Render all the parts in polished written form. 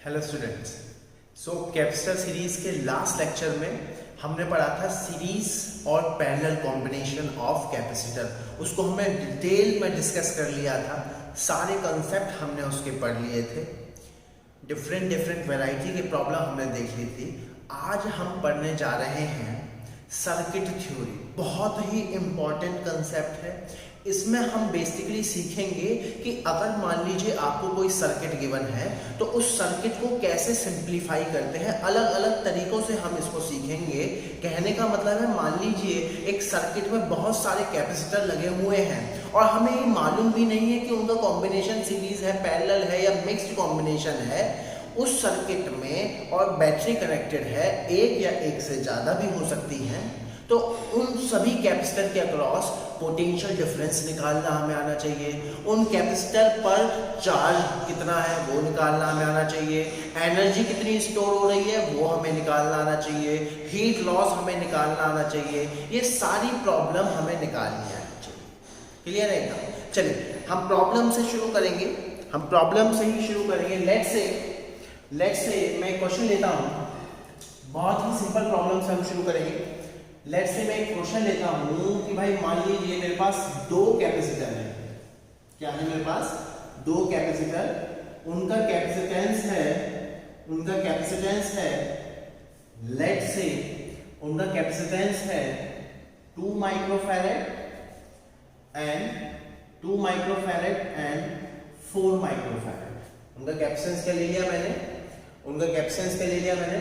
Hello students. Capacitor series के last lecture में हमने पढ़ा था सीरीज और पैरेलल कॉम्बिनेशन ऑफ कैपेसिटर। उसको हमने डिटेल में डिस्कस कर लिया था, सारे कंसेप्ट हमने उसके पढ़ लिए थे, डिफरेंट वैरायटी की प्रॉब्लम हमने देख ली थी। आज हम पढ़ने जा रहे हैं सर्किट थ्योरी। बहुत ही इंपॉर्टेंट कंसेप्ट है। इसमें हम बेसिकली सीखेंगे कि अगर मान लीजिए आपको कोई सर्किट गिवन है तो उस सर्किट को कैसे सिंप्लीफाई करते हैं, अलग अलग तरीकों से हम इसको सीखेंगे। कहने का मतलब है, मान लीजिए एक सर्किट में बहुत सारे कैपेसिटर लगे हुए हैं और हमें ये मालूम भी नहीं है कि उनका कॉम्बिनेशन सीरीज है, पैरेलल है या मिक्स्ड कॉम्बिनेशन है। उस सर्किट में और बैटरी कनेक्टेड है, एक या एक से ज़्यादा भी हो सकती हैं, तो उन सभी कैपेसिटर के अक्रॉस पोटेंशियल डिफरेंस निकालना हमें आना चाहिए। उन कैपेसिटर पर चार्ज कितना है वो निकालना हमें आना चाहिए। एनर्जी कितनी स्टोर हो रही है वो हमें निकालना आना चाहिए। हीट लॉस हमें निकालना आना चाहिए। ये सारी प्रॉब्लम हमें निकालनी आनी चाहिए। क्लियर है एकदम? चलिए हम प्रॉब्लम से शुरू करेंगे। हम प्रॉब्लम से ही शुरू करेंगे। लेट्स से मैं क्वेश्चन लेता हूँ। बहुत ही सिंपल प्रॉब्लम से हम शुरू करेंगे। लेट्स से मैं एक क्वेश्चन लेता हूँ कि भाई मान लीजिए मेरे पास दो कैपेसिटर है। क्या है मेरे पास? दो कैपेसिटर। उनका कैपेसिटेंस है लेट्स से उनका कैपेसिटेंस है 2 माइक्रोफैरेड एंड 4 माइक्रोफैरेड। उनका कैपेसिटेंस क्या ले लिया मैंने?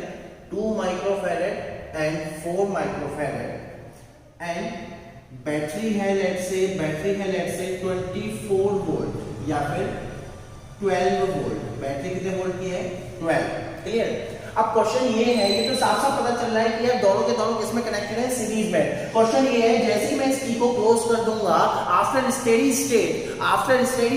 2 microfarad and 4 microfarad. And battery है लेट्स से 24 वोल्ट या फिर 12 वोल्ट। बैटरी कितने वोल्ट की है? 12। क्लियर? अब क्वेश्चन ये है, ये तो साफ साफ पता चल रहा है कि यार दोनों के दोनों किसमें कनेक्टेड है? सीरीज में। क्वेश्चन ये है, जैसे ही मैं इस की को क्लोज कर दूंगा आफ्टर स्टेडी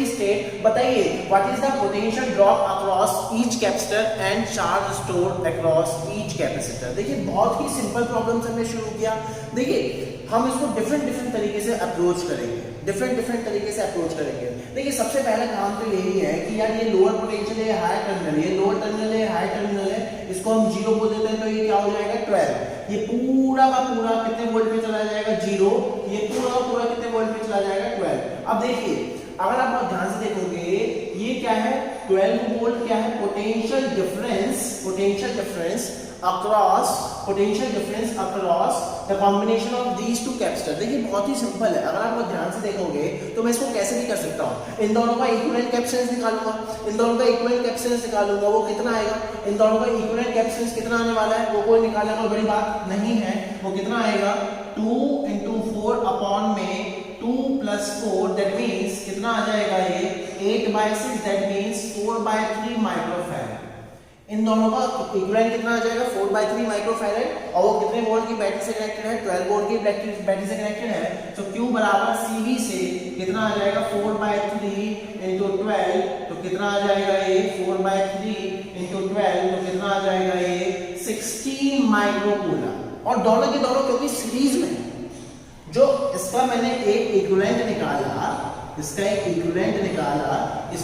स्टेट बताइए what is the potential drop across each capacitor and charge stored across each capacitor. देखिए बहुत ही सिंपल प्रॉब्लम से हमने शुरू किया। देखिए हम इसको डिफरेंट तरीके से अप्रोच करेंगे। देखिए सबसे पहला काम तो यही है कि यार ये लोअर पोटेंशियल है, हाई टर्मिनल, ये लोअर टर्मिनल है, हाई टर्मिनल है, इसको हम 0 बोल देते हैं तो ये क्या हो जाएगा? 12। ये पूरा का पूरा कितने वोल्ट पे चला जाएगा? 0। ये पूरा का पूरा कितने वोल्ट पे चला जाएगा? 12। अब देखिए अगर आप लोग ध्यान से देखोगे ये क्या है? 12 वोल्ट क्या है? Potential difference across the combination of these two capacitor. देखिए बहुत ही सिंपल है। अगर आप लोग ध्यान से देखोगे तो मैं इसको कैसे भी कर सकता हूँ। इन दोनों का इक्विवेलेंट कैपेसिटेंस निकालूंगा। वो कितना आएगा? इन दोनों का इक्विवेलेंट कैपेसिटेंस कितना आने वाला है वो कोई निकालने वाली बड़ी बात नहीं है। वो कितना आएगा? 2 × 4 अपॉन में 2 + 4 दैट मींस कितना आ जाएगा? ये 8/6 दैट मींस 4/3 माइक्रोफैरेड। इन दोनों का इक्विवेलेंट कितना आ जाएगा? 4/3 माइक्रोफैरेड। और वो कितने वोल्ट की बैटरी से कनेक्टेड है? 12 वोल्ट की बैटरी से कनेक्टेड है। तो Q बराबर CV से कितना आ जाएगा? 4/3 × 12 तो कितना आ जाएगा? ये 4/3 × 12 तो कितना आ जाएगा? ये 16 माइक्रोकूलम। और दोनों के दोनों क्योंकि सीरीज में, जो इसका मैंने एक इक्विवेलेंट निकाला, इस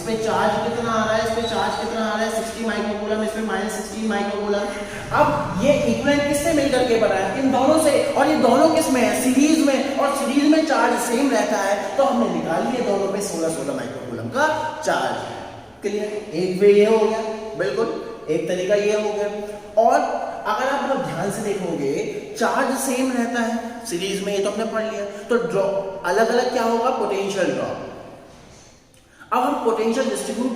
पे चार्ज कितना आ रहा है? 60 माइक्रोकूलम, इसमें -16 माइक्रोकूलम। अब ये इक्विवेलेंट किससे मिलकर के बना है? इन दोनों से। और ये दोनों किसमें है? सीरीज में। और सीरीज में चार्ज सेम रहता है तो हमने निकाल लिया दोनों पे 16 माइक्रोकूलम का चार्ज। क्लियर? एक वे ये हो गया, बिल्कुल एक तरीका ये हो गया। और अगर आप लोग ध्यान से देखोगे चार्ज सेम रहता है सीरीज में, ये तो हमने पढ़ लिया। तो ड्रॉप अलग अलग क्या होगा? Potential drop. अब हम पोटेंशियल डिस्ट्रीब्यूट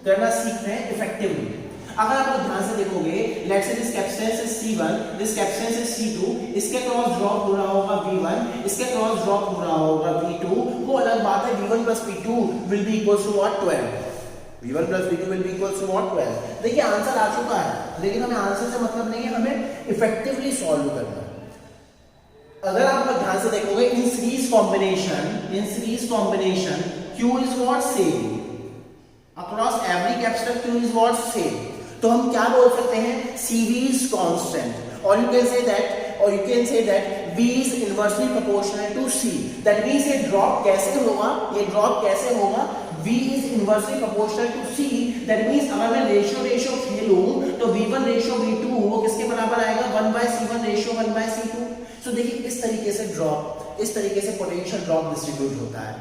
करना सीख रहे हैं इफेक्टिवली। अगर आप लोग ध्यान से देखोगे let's say this capacitance is C1, this capacitance is C2, इसके क्रॉस ड्रॉप हो रहा होगा V1, इसके क्रॉस ड्रॉप हो रहा होगा V2। वो अलग बात है, V1 + V2 will be equals to what? 12। V1 + V2 will be equals to what? 12। देखिए आंसर आ चुका है, लेकिन हमें आंसर से मतलब नहीं है, हमें इफेक्टिवली सॉल्व करना है। अगर आप लोग ध्यान से देखोगे in series combination Q is what? Same across every capacitor। Q is what? Same। तो हम क्या बोल सकते हैं? CV is constant or you can say that V is inversely proportional to C। That means ये ड्रॉप कैसे होगा? V is inversely proportional to C, that means अगर मैं रेशियो खेलूं तो V1 रेशियो V2 वो किसके बराबर आएगा 1/C1 रेशियो 1/C2। सो देखिए इस तरीके से ड्रॉप, इस तरीके से पोटेंशियल ड्रॉप डिस्ट्रीब्यूट होता है,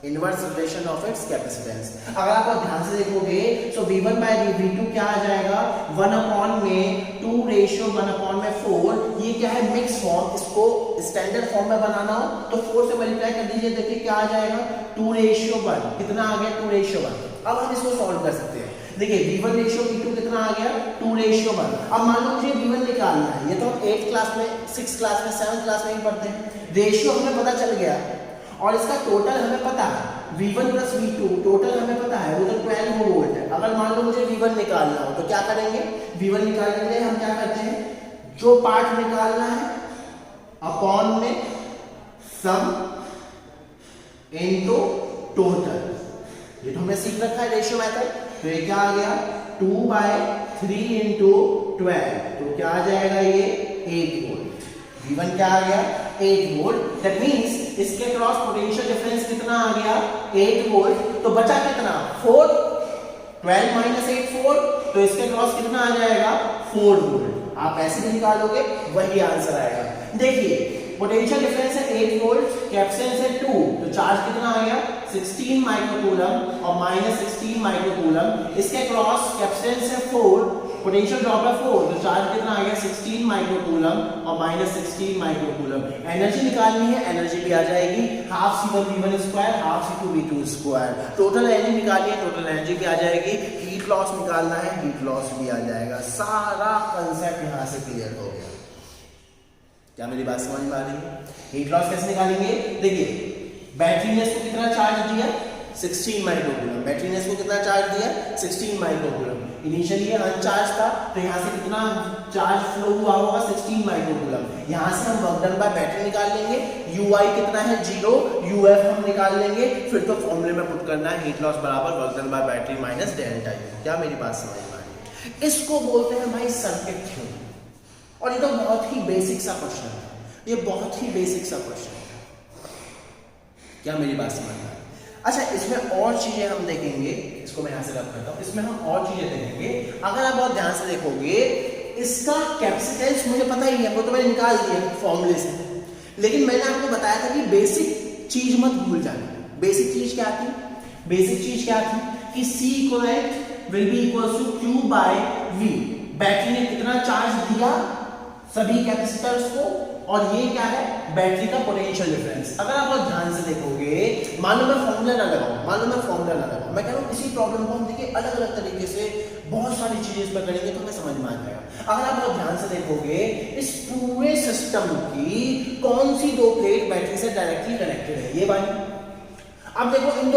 inverse relation of its capacitance. अगर आप ध्यान से देखोगे तो V1 by V2 क्या आ जाएगा 1/2/4, ये क्या है मिक्स फॉर्म, इसको स्टैंडर्ड फॉर्म में बनाना हो तो 4 से मल्टीप्लाई कर दीजिए, देखिए क्या आ जाएगा 2:1, कितना आ गया 2:1। अब हम इसको सॉल्व कर सकते हैं, देखिए V1 रेशियो V2 कितना आ गया 2:1। अब मान लो मुझे V1 निकालना है, ये तो हम 8th क्लास में 6th क्लास में 7th क्लास में ही पढ़ते हैं, रेशियो हमें पता चल गया और इसका टोटल हमें पता है V1 प्लस V2 टोटल हमें पता है वो तो 12 वोल्ट है। अगर मान लो मुझे V1 निकालना हो तो क्या करेंगे, V1 निकालने के लिए हम क्या करते हैं, जो पार्ट निकालना है अपॉन में सम इनटू टोटल, ये तो हमने सीख रखा है रेशियो मेथड। तो ये क्या आ गया 2/3 इंटू 12, तो क्या आ जाएगा ये 8 वोल्ट। V1 क्या आ गया 8 वोल्ट, दैट मींस इसके क्रॉस पोटेंशियल डिफरेंस कितना आ गया 8 वोल्ट, तो बचा कितना 4, 12 माइनस 8 4, तो इसके क्रॉस कितना आ जाएगा 4 वोल्ट। आप ऐसे भी निकालोगे वही आंसर आएगा। देखिए पोटेंशियल डिफरेंस है 8 वोल्ट, कैपेसिटेंस है 2, तो चार्ज कितना आ गया 16 माइक्रोकूलम और माइनस 16 माइक्रोकूलम, इसके क्रॉस कैपेसिटेंस है 4, पोटेंशियल ड्रॉप है 4, तो चार्ज कितना आ गया 16 माइक्रोकूलम और माइनस 16 माइक्रोकूलम। एनर्जी निकालनी है, एनर्जी भी आ जाएगी half C1V1 square half C2V2 square. Total energy निकालनी है, टोटल एनर्जी भी आ जाएगी, हीट लॉस निकालना है, हीट लॉस भी आ जाएगा। सारा कंसेप्ट यहां से क्लियर हो गया। क्या मेरी बात समझ में आ रही है? हीट लॉस कैसे निकालेंगे, देखिए बैटरी ने इसको कितना चार्ज दिया 16 माइक्रोकूलम, बैटरी ने इसको कितना चार्ज दिया 16 माइक्रोकूलम, इनिशियली ये अनचार्ज था तो यहाँ से कितना चार्ज फ्लो हुआ होगा 16 माइक्रोकूलम। यहाँ से हम वर्क डन बाय बैटरी निकाल लेंगे, UI कितना है 0, UF हम निकाल लेंगे, फिर तो फॉर्मूले में पुट करना है हीट लॉस बराबर work done by battery minus delta U। क्या मेरी बात समझ में आ रही है? इसको बोलते हैं भाई सर्किट थ्योरी, और ये तो बहुत ही बेसिक सा क्वेश्चन है, ये बहुत ही बेसिक सा क्वेश्चन है। क्या मेरी बात समझ में आ रही है? अच्छा इसमें और चीजें हम देखेंगे, इसको मैं यहां से रख करता हूं, इसमें हम और चीजें देखेंगे। अगर आप बहुत ध्यान से देखोगे इसका कैपेसिटेंस मुझे पता ही है, वो तो मैंने निकाल दिया फॉर्मूले से, लेकिन मैंने आपको बताया था कि बेसिक चीज मत भूल जाना। बेसिक चीज क्या थी, बेसिक चीज क्या थी कि C equivalent will be equal to Q/V। Battery ने कितना चार्ज दिया सभी कैपेसिटर्स को, और ये क्या है बैटरी का पोटेंशियल डिफरेंस। अगर आप बहुत ध्यान से देखोगे, मान लो मैं फॉर्मूला ना लगाऊं, मैं कह रहा हूं इसी प्रॉब्लम को हम देखिए अलग अलग तरीके से बहुत सारी चीजें इसमें करेंगे तो हमें समझ में आ जाएगा। अगर आप बहुत ध्यान से देखोगे इस पूरे सिस्टम की कौन सी दो प्लेट बैटरी से डायरेक्टली कनेक्टेड है, ये वाली। अब देखो इन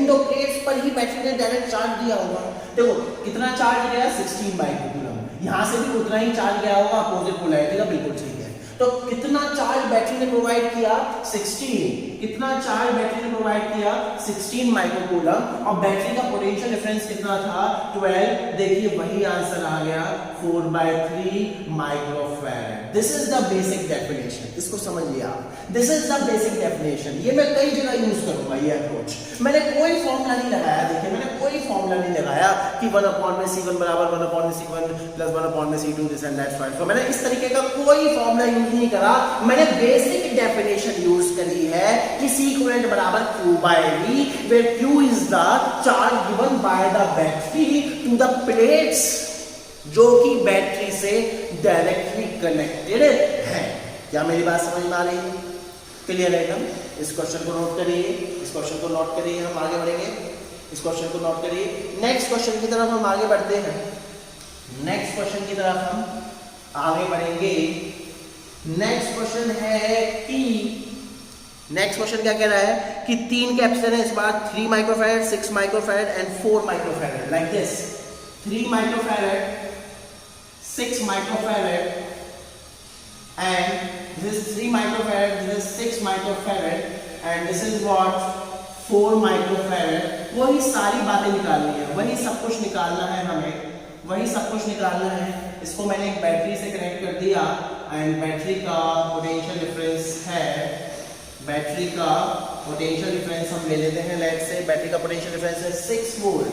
दो प्लेट्स पर ही बैटरी ने डायरेक्ट चार्ज दिया होगा, देखो कितना चार्ज गया 16 माइक्रोकूलम, यहां से भी उतना ही चार्ज गया होगा अपोजिट पोलैरिटी का, बिल्कुल ठीक है। तो कितना चार्ज बैटरी ने प्रोवाइड किया 16, कितना चार्ज बैटरी ने प्रोवाइड किया 16 माइक्रोकूलम, और बैटरी का पोटेंशियल डिफरेंस कितना था 12, देखिए वही आंसर आ गया 4/3 microfarad. This is the basic definition, इसको समझिए आप, this is the basic definition. ये मैं कई जगह यूज करूंगा ये अप्रोच, मैंने कोई फॉर्मूला नहीं लगाया, देखिए मैंने कोई फॉर्मूला नहीं लगाया कि 1/C1 बराबर 1/C1 plus 1/C2 this and that find. तो मैंने इस तरीके का कोई फॉर्मूला यूज नहीं करा, मैंने बेसिक डेफिनेशन यूज करी है कि C इक्विवेलेंट बराबर Q/V, where Q is the charge given by the battery to the plates जो कि बैटरी से डायरेक्टली कनेक्टेड है। क्या मेरी बात समझ में आ रही है? क्लियर है एकदम? इस क्वेश्चन को नोट करिए, इस क्वेश्चन को नोट करिए, हम आगे बढ़ेंगे। इस क्वेश्चन को नोट करिए, नेक्स्ट क्वेश्चन की तरफ हम आगे बढ़ते हैं। नेक्स्ट क्वेश्चन की तरफ हम आगे बढ़ेंगे। नेक्स्ट क्वेश्चन है कि नेक्स्ट क्वेश्चन क्या कह रहा है कि 3 कैपेसिटर है इस बार, 3 microfarad, 6 microfarad and 4 microfarad, like this. 3 microfarad, 6 microfarad and this is 3 microfarad, this is 6 microfarad and this is what 4 microfarad। वही सारी बातें निकालनी है, वही सब कुछ निकालना है हमें, वही सब कुछ निकालना है। इसको मैंने एक बैटरी से कनेक्ट कर दिया एंड बैटरी का पोटेंशियल डिफरेंस है बैटरी का पोटेंशियल डिफरेंस हम ले लेते हैं, लेट्स से बैटरी का पोटेंशियल डिफरेंस है 6 वोल्ट,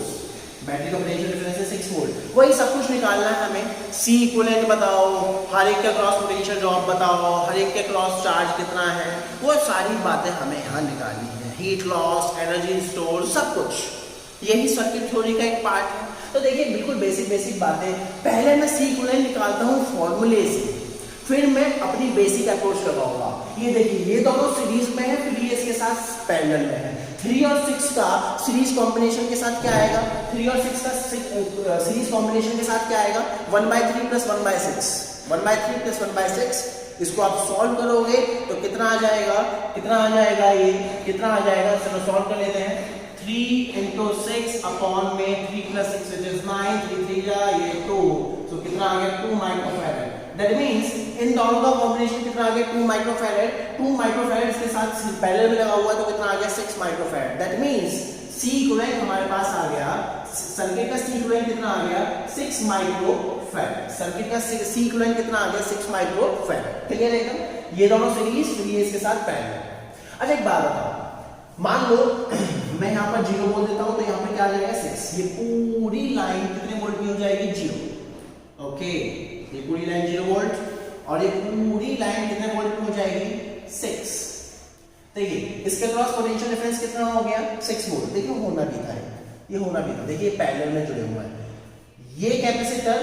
बैटरी का पोटेंशियल डिफरेंस है 6 वोल्ट। वही सब कुछ निकालना है हमें, सी इक्विवेलेंट बताओ, हर एक का क्रॉस पोटेंशियल ड्रॉप बताओ, हर एक के क्रॉस चार्ज कितना है, वो सारी बातें हमें यहाँ निकालनी है, हीट लॉस, एनर्जी स्टोर, सब कुछ यही सर्किट थ्योरी का एक पार्ट है। तो देखिए बिल्कुल बेसिक बातें, पहले मैं सी इक्विवेलेंट निकालता हूँ फॉर्मूले से, फिर मैं अपनी बेसिक अप्रोच लगाऊंगा। ये देखिए ये दोनों सीरीज में है, फिर ये इसके साथ पैरेलल में है। 3 और 6 का सीरीज कॉम्बिनेशन के साथ क्या आएगा, 3 और 6 का सीरीज कॉम्बिनेशन के साथ क्या आएगा, 1/3 + 1/6, 1/3 + 1/6। इसको आप सॉल्व करोगे तो कितना आ जाएगा, कितना आ जाएगा, ये कितना आ जाएगा, चलो सॉल्व कर लेते हैं। 3 × 6 अपॉन में 3 + 6 which is 9, 3 3 जा ये 2, तो कितना आ गया 2 माइक्रोफैरड। दैट मींस इन दोनों का कॉम्बिनेशन कितना आ गया 2 माइक्रोफैरड, 2 माइक्रोफैरड इसके साथ पैरेलल में लगा हुआ है तो कितना आ गया 6 microfarad. That means C equivalent हमारे पास आ गया, सर्किट का सी इक्विवेलेंट कितना आ गया 6 माइक्रोफैरड, सर्किट का सी इक्विवेलेंट कितना आ गया 6 माइक्रोफैरड। क्लियर है एकदम, ये दोनों सीरीज फिर ये इसके साथ पैरेलल। अच्छा एक बात बताओ, मान लो मैं यहाँ पर 0 बोल देता हूँ तो यहाँ पे क्या आ जाएगा 6, ये पूरी लाइन कितने वोल्ट की हो जाएगी 0, ओके, ये पूरी लाइन 0 वोल्ट और ये पूरी लाइन कितने वोल्ट की हो जाएगी 6। देखिए इसके क्रॉस पोटेंशियल डिफरेंस कितना हो गया 6 वोल्ट। देखिए होना भी था, ये होना भी था, देखिए पैरेलल में जुड़े हुए हैं ये कैपेसिटर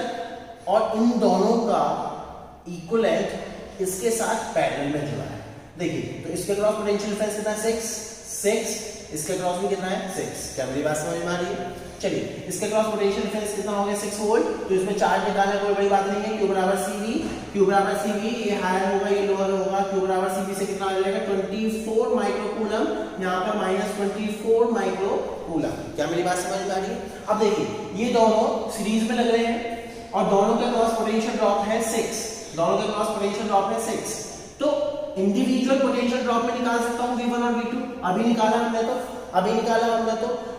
और इन दोनों का इक्विवेलेंट इसके साथ पैरेलल में जुड़ा है। देखिए तो इसके क्रॉस पोटेंशियल डिफरेंस कितना है 6, इसके क्रॉस में कितना है 6। क्या मेरी बात समझ में आ रही है? चलिए इसके क्रॉस पोटेंशियल डिफरेंस कितना हो गया 6 वोल्ट, तो इसमें चार्ज निकालना कोई बड़ी बात नहीं है, Q = CV, Q = CV, ये हायर होगा ये लोअर होगा, Q = CV से कितना आ जाएगा 24 माइक्रोकूलम, यहाँ पर -24 माइक्रोकूलम। क्या मेरी बात समझ में आ रही है? अब देखिए ये दोनों सीरीज में लग रहे हैं और दोनों का क्रॉस पोटेंशियल ड्रॉप है 6, दोनों का क्रॉस पोटेंशियल ड्रॉप है 6, तो इंडिविजुअल पोटेंशियल ड्रॉप में निकाल सकता हूं V1 और V2, अभी निकाला हमने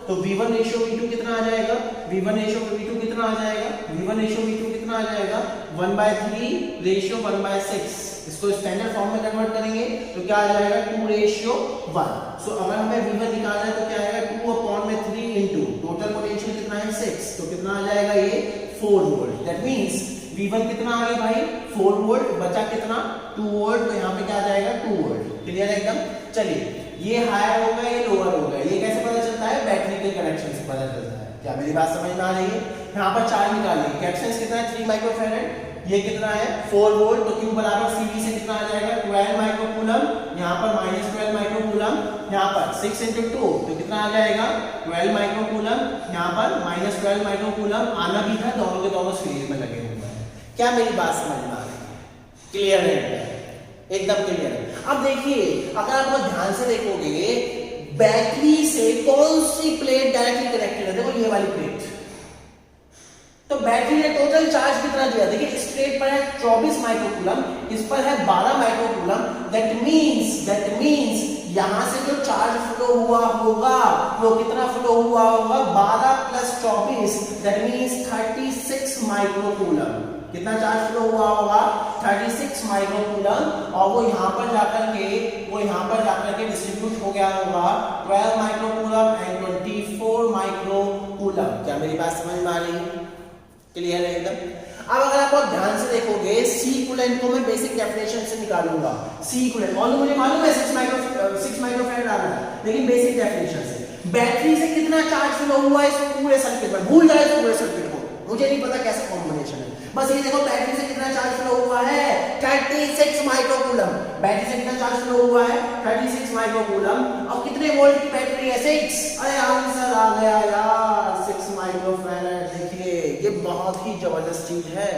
तो V1 रेशियो V2 कितना आ जाएगा, V1 रेशियो V2 कितना आ जाएगा, V1 रेशियो V2 कितना आ जाएगा 1/3 रेशियो 1/6। इसको स्टैंडर्ड फॉर्म में कन्वर्ट करेंगे तो क्या आ जाएगा 2:1। सो अगर हमें V1 निकालना है तो क्या आएगा 2/3 इनटू टोटल पोटेंशियल कितना है 6, तो कितना आ जाएगा ये 4 वोल्ट। दैट मींस V1 कितना आ गया भाई 4 वोल्ट, बचा कितना 2 वोल्ट, तो यहाँ पे क्या आ जाएगा 2 वोल्ट। क्लियर है एकदम? चलिए ये हायर होगा ये लोअर होगा, ये कैसे पता चलता है बैटरी के कनेक्शन से पता चलता है। क्या मेरी बात समझ में आ रही है? यहाँ पर चार्ज निकालिए, कैपेसिटेंस कितना है 3 माइक्रोफैरड, ये कितना है 4 वोल्ट, तो Q = CV से कितना आ जाएगा 12 माइक्रोकूलम, यहाँ पर -12 माइक्रोकूलम, यहाँ पर 6 × 2 तो कितना आ जाएगा 12 माइक्रोकूलम, यहाँ पर -12 माइक्रोकूलम आना भी था, दोनों के दोनों सीरीज में लगे हुए हैं। क्या मेरी बात समझ में आ रही है? क्लियर है? एकदम क्लियर है। अब देखिए अगर आप लोग ध्यान से देखोगे बैटरी से कौन सी प्लेट डायरेक्टली कनेक्टेड है, देखो ये वाली प्लेट, तो बैटरी ने टोटल चार्ज कितना दिया, देखिए इस प्लेट पर है 24 माइक्रोकूलम, इस पर है 12 माइक्रोकूलम। दैट मींस यहां से जो चार्ज फ्लो हुआ होगा वो कितना फ्लो हुआ होगा 12 + 24, दैट मींस 36 माइक्रोकूलम। कितना चार्ज फ्लो हुआ होगा 36 माइक्रोकूलम, और वो यहाँ पर जाकर के डिस्ट्रीब्यूट हो गया होगा 12 माइक्रोकूलम एंड 24 माइक्रोकूलम। क्या मेरी बात समझ में आ रही है? क्लियर है एकदम? अब अगर आप ध्यान से देखोगे सी इक्विवेलेंट को मैं बेसिक डेफिनेशन से निकालूंगा। सी इक्विवेलेंट ऑलरेडी मुझे मालूम है 6 माइक्रोफैरड आ रहा है, लेकिन बेसिक डेफिनेशन से बैटरी से कितना चार्ज फ्लो हुआ है इस पूरे सर्किट पर, भूल जाए पूरे सर्किट को, मुझे नहीं पता कैसा कॉम्बिनेशन है, बस ये देखो बैटरी से कितना चार्ज फ्लो हुआ है 36 माइक्रोकूलम, बैटरी से कितना चार्ज फ्लो हुआ है 36 माइक्रोकूलम। अब कितने वोल्ट की बैटरी है 6, अरे आंसर आ गया यार 6 माइक्रोफैरड। देखिए ये बहुत ही जबरदस्त चीज है।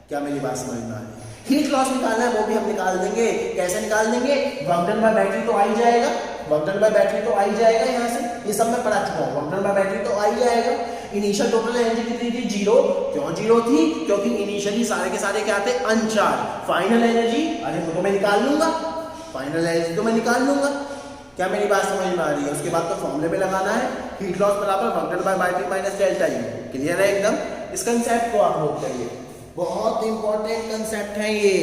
क्या मेरी बात समझ में आ रही है? हीट लॉस निकालना है वो भी हम निकाल देंगे। कैसे निकाल देंगे? वर्क डन बाय बैटरी तो आ ही जाएगा, वर्क डन बाय बैटरी तो आ ही जाएगा, यहाँ से ये सब मैं पढ़ा चुका हूँ, वर्क डन बाय बैटरी तो आ ही जाएगा। इनिशियल टोटल एनर्जी कितनी थी 0, क्यों 0 थी? क्योंकि इनिशियली सारे के सारे क्या थे अनचार्ज। फाइनल एनर्जी अरे वो तो मैं निकाल लूंगा, फाइनल एनर्जी तो मैं निकाल लूंगा। क्या मेरी बात समझ में आ रही है? उसके बाद तो फॉर्मूले में लगाना है, हीट लॉस बराबर work done by battery minus delta U. Clear है एकदम? इस कंसेप्ट को आप नोट करिए, बहुत इंपॉर्टेंट कंसेप्ट है ये।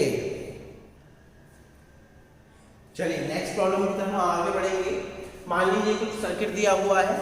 चलिए नेक्स्ट प्रॉब्लम की तरफ हम आगे बढ़ेंगे। मान लीजिए कुछ सर्किट दिया हुआ है,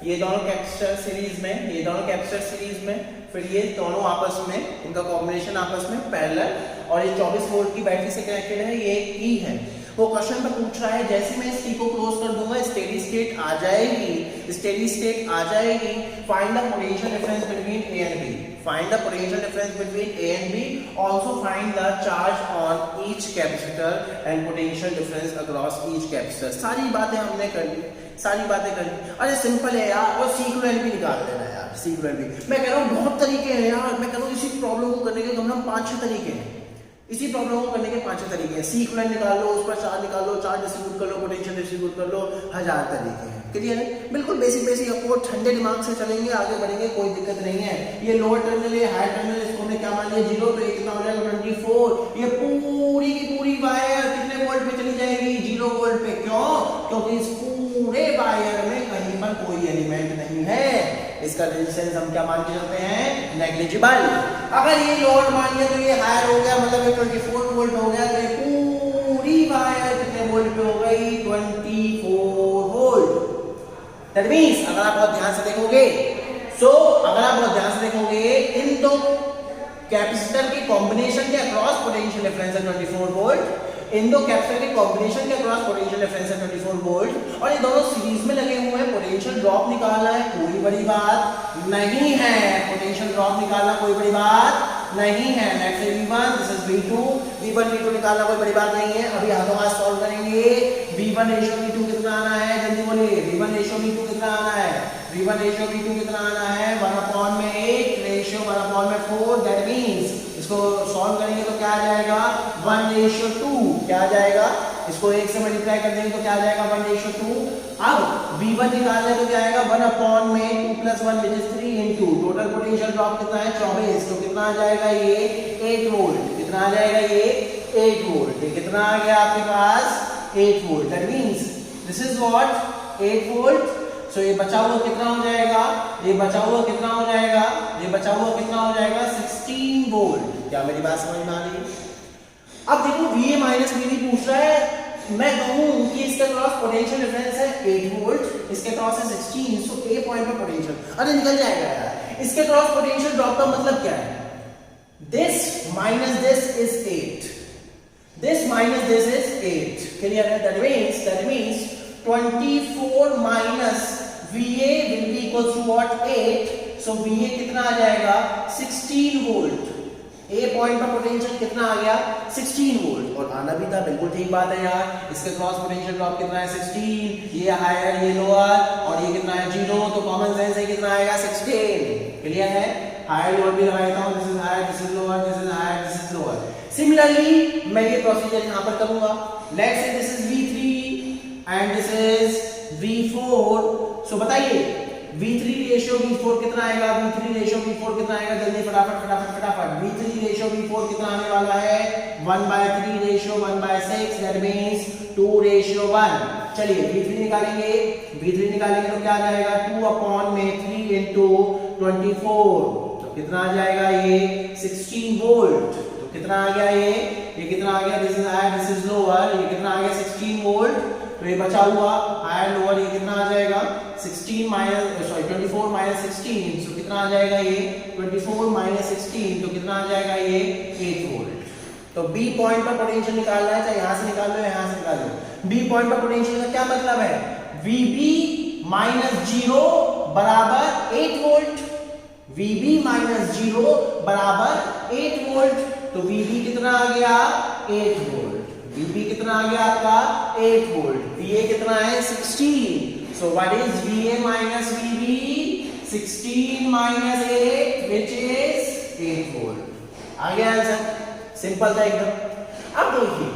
ये दोनों कैपेसिटर सीरीज में, ये दोनों कैपेसिटर सीरीज में, फिर ये दोनों आपस में, इनका कॉम्बिनेशन आपस में पैरेलल, और ये 24 वोल्ट की बैटरी से कनेक्टेड है, ये एक की है। वो क्वेश्चन में पूछ रहा है जैसे मैं इस की को क्लोज कर दूंगा स्टेडी स्टेट आ जाएगी, स्टेडी स्टेट आ जाएगी। Find the potential difference between A and B, find the potential difference between A and B, also find the charge on each capacitor and potential difference across each capacitor. सारी बातें हमने कर ली, सारी बातें कर ली। अरे सिंपल है यार, और सीक्वेंस भी निकाल लेना यार, सीक्वेंस भी। मैं कह रहा हूँ बहुत तरीके हैं यार, मैं कह रहा हूँ इसी प्रॉब्लम को करने के कम से कम 5-6 तरीके हैं, इसी प्रॉब्लम को करने के 5-6 तरीके हैं। सीक्वेंस निकाल लो, उस पर चार्ज निकाल लो, चार्ज डिस्ट्रीब्यूट कर लो, पोटेंशियल डिस्ट्रीब्यूट कर लो, 1000 तरीके हैं। क्लियर है? बिल्कुल बेसिक बेसिक आपको ठंडे दिमाग से चलेंगे, आगे बढ़ेंगे, कोई दिक्कत नहीं है। ये लोअर टर्मिनल है, हाई टर्मिनल, इसको हमने क्या मान लिया 0, तो ये कितना हो जाएगा 24। ये पूरी की पूरी वायर कितने वोल्ट पे चली जाएगी? 0 वोल्ट पे। क्यों? क्योंकि इस पूरे वायर में कहीं पर कोई एलिमेंट नहीं है, इसका रेजिस्टेंस हम क्या मान के चलते हैं? नेग्लिजिबल। अगर ये लोड मान लिया तो ये हायर हो गया, मतलब ये 24 वोल्ट हो गया, तो ये पूरी वायर कितने वोल्ट पे हो गई? 24 वोल्ट। दैट मींस अगर आप बहुत ध्यान से देखोगे, अगर आप बहुत ध्यान से देखोगे, इन दो कैपेसिटर के कॉम्बिनेशन के अक्रॉस पोटेंशियल डिफरेंस है 24 वोल्ट, इन दो कैपेसिटर के कॉम्बिनेशन के अक्रॉस पोटेंशियल डिफरेंस है 24 वोल्ट, और ये दोनों सीरीज में लगे हुए हैं। पोटेंशियल ड्रॉप निकालना है, कोई बड़ी बात नहीं है, पोटेंशियल ड्रॉप निकालना कोई बड़ी बात नहीं है। नेक्स्ट है V1, this is V2, V1 V2 निकालना कोई बड़ी बात नहीं है। अभी हाथों हाथ सॉल्व करेंगे। V1 रेशियो V2 कितना आना है? जल्दी बोलिए। V1 रेशियो V2 कितना आना है? V1 रेशियो V2 कितना आना है? 1/8 रेशियो 1/4। दैट मींस इसको सॉल्व करेंगे तो क्या आ जाएगा? 1:2। क्या आ जाएगा? इसको 1 से मल्टीप्लाई कर देंगे तो क्या आ जाएगा? 1:2। अब V1 निकालना है तो क्या आएगा? 1/2 + 1 which is 3 into total potential drop कितना है? 24। तो कितना आ जाएगा? ये 8 वोल्ट। कितना आ जाएगा? ये 8 वोल्ट। ये कितना आ गया आपके पास? 8 volt. That means this is what? 8 volt. So ये बचा हुआ कितना हो जाएगा? ये बचा हुआ कितना हो जाएगा? ये बचा हुआ कितना हो जाएगा? 16 वोल्ट। क्या मेरी बात समझ में आ रही है? अब देखो VA माइनस VB पूछ रहा है, मैं कहूं कि इसके क्रॉस पोटेंशियल डिफरेंस है 8 वोल्ट, इसके क्रॉस है 16, सो A पॉइंट पर पोटेंशियल, अरे निकल जाएगा यार। इसके क्रॉस पोटेंशियल ड्रॉप का मतलब क्या है? This minus this is 8, this minus this is 8। Clear है? That means 24 minus VA will be equal to what? 8. so VA कितना आ जाएगा? 16 वोल्ट। A पॉइंट पर पोटेंशियल कितना आ गया? 16 वोल्ट। और आना भी था, बिल्कुल ठीक बात है यार। इसके क्रॉस पोटेंशियल ड्रॉप कितना है? 16। ये हायर, ये लोअर, और ये कितना है? 0। तो कॉमन सेंस है कितना आएगा? 16। क्लियर है? हायर लोअर भी लगा देता हूं। This is higher, this is lower, this is higher, this is lower. Similarly मैं ये प्रोसीजर यहां पर करूंगा। Let's say this is V3 and this is V4। So बताइए V3 रेशियो V4 कितना आएगा? V3 रेशियो V4 कितना आएगा? जल्दी फटाफट। V3 रेशियो V4 कितना आने वाला है? 1/3 रेशियो 1/6। That means 2:1। चलिए V3 निकालेंगे। V3 निकालेंगे तो क्या आ जाएगा? 2/3 into 24। तो कितना आ जाएगा? ये 16 वोल्ट। तो कितना आ गया? ये कितना आ गया? This is higher, this is lower. ये कितना आ गया? 16 वोल्ट। तो ये बचा हुआ हायर लोअर, ये कितना आ जाएगा? 24 माइनस 16। तो कितना आ जाएगा? ये 24 माइनस 16। तो कितना आ जाएगा? ये 8 वोल्ट। तो B पॉइंट पर पोटेंशियल निकालना है, चाहे यहां से निकाल लो, यहां से निकाल लो। B पॉइंट पर पोटेंशियल का क्या मतलब है? VB माइनस 0 बराबर 8 वोल्ट। VB माइनस 0 बराबर 8 वोल्ट। तो VB कितना आ गया? 8 वोल्ट। VB कितना आ गया आपका? 8 वोल्ट। VA कितना है? 16। So what is VA minus VB? 16 minus 8 which is 8 volt। आ गया आंसर? सिंपल था एकदम। अब देखिए,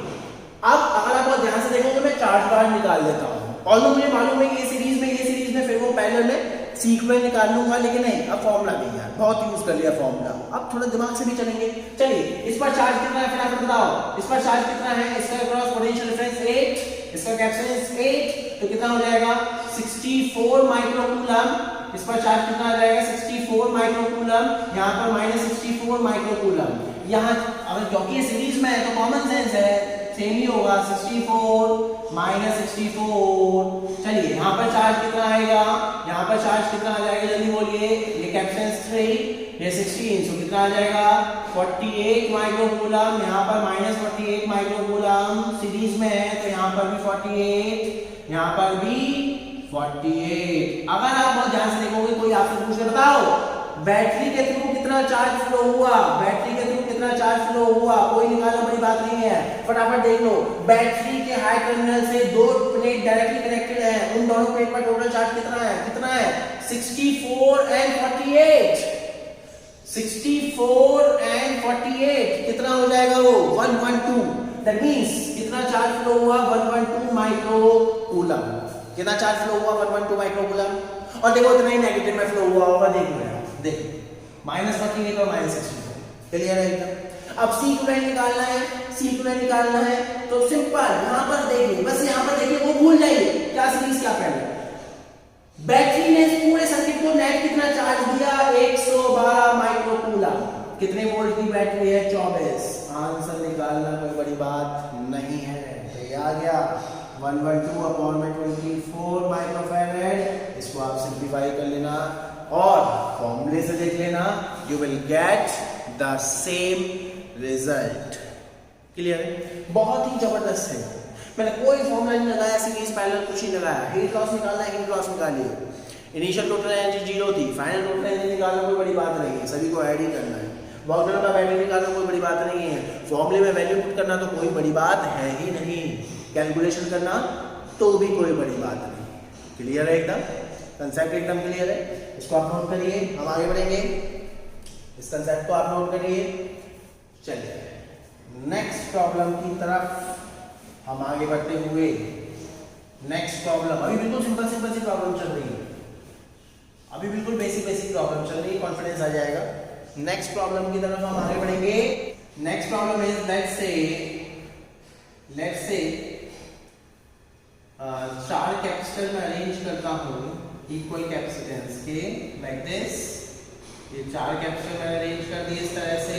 अब अगर आप ध्यान से देखोगे मैं चार्ज बार निकाल लेता हूँ। ऑल्दो मुझे मालूम है कि ये सीरीज में फिर वो पैरेलल में सीक्वेंस निकाल लूंगा, लेकिन नहीं, अब फॉर्मूला नहीं यार, बहुत यूज कर लिया फॉर्मूला। अब थोड़ा दिमाग से भी चलेंगे। चलिए, इस पर चार्ज कितना है फटाफट बताओ। इस पर चार्ज कितना है? इसका क्रॉस पोटेंशियल डिफरेंस 8, इसका कैपेसिटेंस 8, तो कितना हो जाएगा? 64 माइक्रोकूलम। इस पर चार्ज कितना आ जाएगा? 64 माइक्रोकूलम। यहाँ पर -64 माइक्रोकूलम। यहाँ अगर क्योंकि सीरीज में है तो कॉमन सेंस है, सेम ही होगा 64 माइनस 64। चलिए यहाँ पर चार्ज कितना आएगा, यहाँ पर चार्ज कितना आ जाएगा जल्दी बोलिए। ये कैपेसिटेंस 3, ये 16, सो कितना आ जाएगा 48 माइक्रोकूलम। यहाँ पर माइनस 48 माइक्रोकूलम सीरीज में है, तो यहाँ पर भी 48, यहाँ पर भी 48। अगर आप बहुत ध्यान से देखोगे, कोई आपसे पूछ के बताओ बैटरी के थ्रू कितना चार्ज फ्लो हुआ, बैटरी के थ्रू कितना चार्ज फ्लो हुआ, कोई निकालना बड़ी बात नहीं है, फटाफट देख लो। बैटरी के हाई टर्मिनल से दो प्लेट डायरेक्टली कनेक्टेड है, उन दोनों प्लेट पर टोटल चार्ज कितना है, कितना है 64 एंड 48। 64 एंड 48 कितना हो जाएगा वो 112। दैट मींस कितना चार्ज फ्लो हुआ 112 माइक्रोकूलम। कितना चार्ज फ्लो हुआ 112 माइक्रोकूलम। और देखो इतना ही नेगेटिव में फ्लो हुआ होगा, देख लो देखो माइनस 48 और माइनस 64। क्लियर है एकदम। अब सी इक्विवेलेंट निकालना है, सी इक्विवेलेंट निकालना है तो सिंपल यहां पर देखिए, बस यहां पर देखिए, वो भूल जाइए क्या सीरीज क्या पैरेलल। बैटरी ने पूरे सर्किट को नेट कितना चार्ज दिया 112 माइक्रोकूलम। कितने वोल्ट की बैटरी है 24। आंसर निकालना कोई बड़ी बात नहीं है, तो ये आ गया 112 अपॉन में 24 माइक्रोफैरेड। इसको आप सिंप्लीफाई कर लेना और फॉर्मूले से देख लेना, you will get the same result. Clear है, बहुत ही जबरदस्त है। मैंने कोई फॉर्मूला नहीं लगाया, सीरीज पैरेलल कुछ नहीं लगाया। हीट लॉस निकालना है, हीट लॉस निकालिए। इनिशियल टोटल एनर्जी 0 थी, फाइनल टोटल एनर्जी निकालना कोई बड़ी बात नहीं है, सभी को ऐड ही करना है। वर्क डन का वैल्यू निकालना कोई बड़ी बात नहीं है, फॉर्मूले में वैल्यू पुट करना तो कोई बड़ी बात है ही नहीं, कैलकुलेशन करना तो भी कोई बड़ी बात नहीं। क्लियर है एकदम, कंसेप्ट एकदम क्लियर है। इसको आप नोट करिए, हम आगे बढ़ेंगे। इस कंसेप्ट को आप नोट करिए। चलिए नेक्स्ट प्रॉब्लम की तरफ हम आगे बढ़ते हुए, नेक्स्ट प्रॉब्लम अभी बिल्कुल सिंपल सिंपल सी प्रॉब्लम चल रही है, अभी बिल्कुल बेसिक बेसिक प्रॉब्लम चल रही है, कॉन्फिडेंस आ जाएगा। नेक्स्ट प्रॉब्लम की तरफ हम आगे बढ़ेंगे। Next problem is let's say चार कैपेसिटर में अरेंज करता हूं इक्वल कैपेसिटेंस के, लाइक दिस। ये चार कैपेसिटर में अरेंज कर दिए इस तरह से,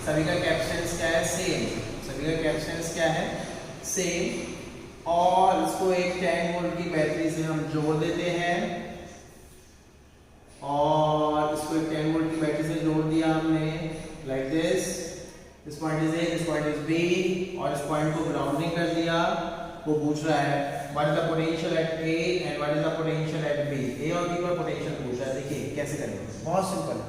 सभी का कैपेसिटेंस क्या है सेम, सभी का कैपेसिटेंस क्या है सेम। और इसको एक 10 वोल्ट की बैटरी से हम जोड़ देते हैं, और इसको एक 10 वोल्ट की बैटरी से जोड़ दिया हमने, like this. This point is A, this point is B, और इस पॉइंट को ग्राउंडिंग कर दिया। वो पूछ रहा है what is the potential at A and what is the potential at B. A और बी पर पोटेंशियल पूछ रहा है, देखिए कैसे करेंगे, बहुत सिंपल।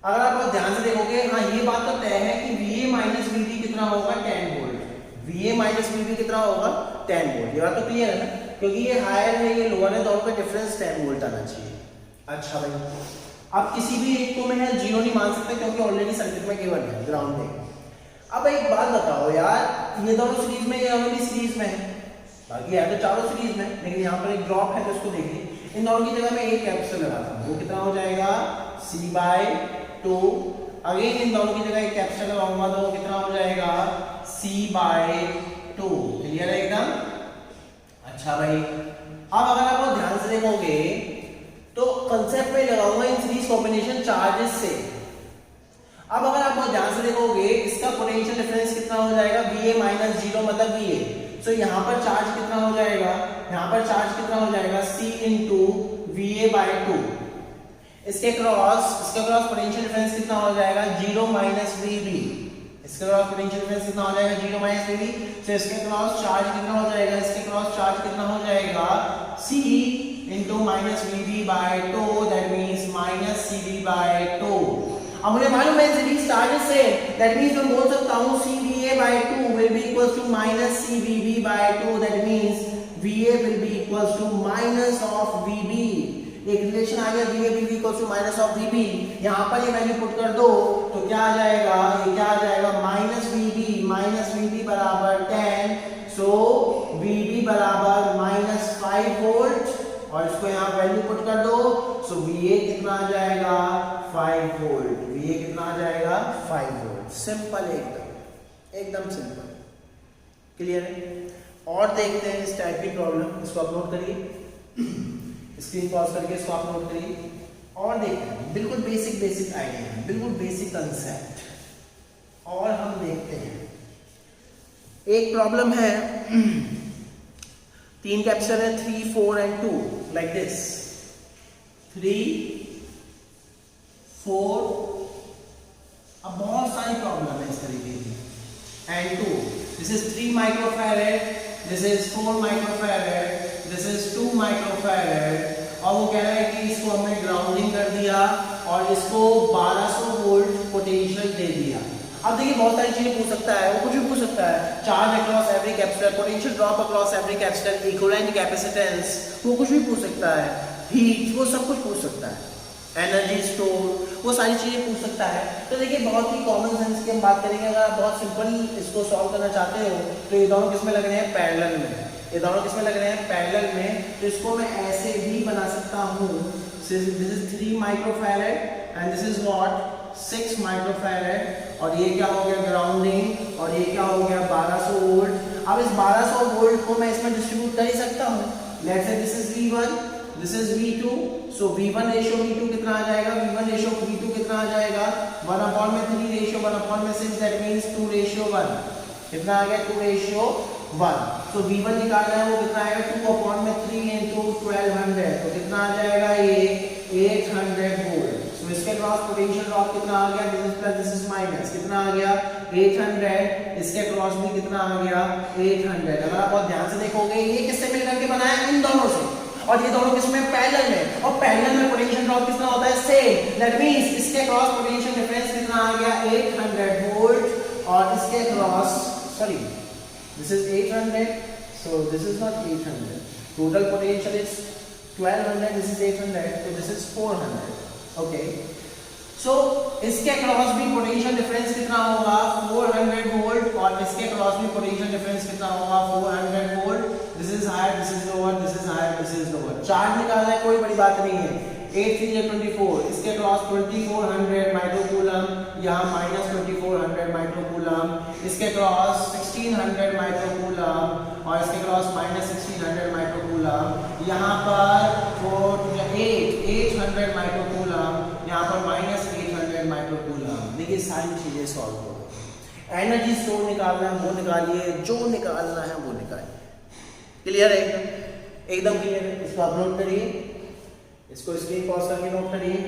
अगर आप बहुत ध्यान से देखोगे, हाँ ये बात तो तय है कि VA माइनस VB कितना होगा 10 वोल्ट, VA माइनस VB कितना होगा 10 वोल्ट। ये बात तो क्लियर है ना, क्योंकि ये हायर है ये लोअर है, दोनों का डिफरेंस 10 वोल्ट आना चाहिए। अच्छा भाई, अब किसी भी एक को मैं जीरो नहीं मान सकता क्योंकि ऑलरेडी सर्किट में केवल है ग्राउंड है। अब एक बात बताओ यार, ये दोनों सीरीज में, ये वाली सीरीज में है, बाकी है तो चारों सीरीज में, लेकिन यहाँ पर एक ड्रॉप है तो इसको देखिए। इन दोनों की जगह मैं एक कैपेसिटर लगाता हूँ, वो कितना हो जाएगा C/2। अगेन इन दोनों की जगह एक कैपेसिटर लगाऊंगा तो वो कितना हो जाएगा C/2। क्लियर है एकदम। अच्छा भाई, अब अगर आप ध्यान से देखोगे तो कंसेप्ट में लगाऊंगा इन सीरीज कॉम्बिनेशन चार्जेस से। अब अगर आप बहुत ध्यान से देखोगे, इसका पोटेंशियल डिफरेंस कितना हो जाएगा VA माइनस 0 मतलब VA। सो यहाँ पर चार्ज कितना हो जाएगा, यहाँ पर चार्ज कितना हो जाएगा C इंटू VA/2। इसके क्रॉस पोटेंशियल डिफरेंस कितना हो जाएगा 0 माइनस VB। इसके क्रॉस पोटेंशियल डिफरेंस कितना हो जाएगा 0 माइनस VB। तो इसके क्रॉस चार्ज कितना हो जाएगा, इसके क्रॉस चार्ज कितना हो जाएगा C into minus VB/2, that means minus CB/2। अब मुझे मालूम है सीरीज चार्जेस से, दैट मींस मैं बोल सकता हूं CVA/2 will be equals to minus CVB/2, that means VA will be equals to minus of VB। एक रिलेशन आ गया, VA will be equals to minus of VB। यहां पर ये वैल्यू पुट कर दो तो क्या आ जाएगा, ये क्या आ जाएगा माइनस VB बराबर 10, सो VB बराबर -5 वोल्ट, और इसको यहाँ वैल्यू पुट कर दो, सो VA कितना आ जाएगा 5 वोल्ट। VA कितना आ जाएगा 5 वोल्ट। सिंपल एकदम सिंपल। क्लियर है। और देखते हैं इस टाइप की प्रॉब्लम, इसको आप नोट करिए, स्क्रीन पॉज करके इसको आप नोट करिए और देखते हैं। बिल्कुल बेसिक आइडिया, बिल्कुल बेसिक कंसेप्ट। और हम देखते हैं एक प्रॉब्लम है, 3 कैपेसिटर है 3, 4 एंड 2 लाइक दिस, 3, 4, अब बहुत सारी प्रॉब्लम है इस तरीके की, and 2, this is 3 microfarad, this is 4 microfarad, this is 2 microfarad, और वो कह रहा है कि इसको हमने ग्राउंडिंग कर दिया और इसको 1200 वोल्ट पोटेंशियल दे दिया। अब देखिए बहुत सारी चीजें पूछ सकता है, वो कुछ भी पूछ सकता है, charge across every capacitor, potential drop across every capacitor, equivalent capacitance, वो कुछ भी पूछ सकता है, हीट, वो सब कुछ पूछ सकता है, एनर्जी स्टोर, वो सारी चीजें पूछ सकता है। तो देखिए बहुत ही कॉमन सेंस की हम बात करेंगे, अगर आप बहुत सिंपल इसको सॉल्व करना चाहते हो तो ये दोनों किसमें लग रहे हैं, पैरेलल में, ये दोनों किसमें लग रहे हैं, पैरेलल में। तो इसको मैं ऐसे भी बना सकता हूँ, this is 3 microfarad and this is what 6 microfarad, और ये क्या हो गया ग्राउंडिंग, और ये क्या हो गया 1200 वोल्ट। अब इस 1200 वोल्ट को मैं इसमें डिस्ट्रीब्यूट कर ही सकता हूँ, let's say this is V1, this is V2, so V1 ratio V2 कितना आ जाएगा, V1 रेशियो V2 कितना आ जाएगा, 1/3 रेशियो 1/6, दैट मींस 2:1, कितना आ गया 2:1। तो V1 निकालना है, वो कितना आएगा 2/3 into 1200, तो कितना आ जाएगा ये 800 वोल्ट। सो इसके क्रॉस पोटेंशियल ड्रॉप कितना आ गया, this is plus this is minus, कितना आ गया 800, इसके क्रॉस भी कितना आ गया 800। अगर आप बहुत ध्यान से देखोगे ये किससे मिलकर के बना है, इन दोनों से, और ये दोनों किसमें पैरेलल में, और पैरेलल में पोटेंशियल ड्रॉप कितना होता है, सेम, दैट मींस इसके क्रॉस पोटेंशियल डिफरेंस कितना आ गया 800 वोल्ट, और इसके cross sorry this is 800, so this is not 800, total potential is 1200, this is 800, so this is 400, okay, so इसके क्रॉस भी पोटेंशियल डिफरेंस कितना होगा 400 वोल्ट, और इसके क्रॉस भी पोटेंशियल डिफरेंस कितना होगा 400 volt, this is higher, this is lower, this is higher, this is lower. Charge निकालना है, कोई बड़ी बात नहीं है, 8 3 24, इसके क्रॉस 2400 माइक्रोकूलम, यहाँ -2400 माइक्रोकूलम, इसके क्रॉस 1600 माइक्रोकूलम, और इसके क्रॉस -1600 माइक्रोकूलम, यहाँ पर 800 माइक्रोकूलम, यहाँ पर -800 माइक्रोकूलम। देखिए सारी चीजें सॉल्व हो गई। एनर्जी स्टोर निकालना है वो निकालिए, जो निकालना है वो निकालिए। क्लियर है, एकदम क्लियर है। इसको आप नोट करिए, इसको स्क्रीन पॉज करके नोट करिए,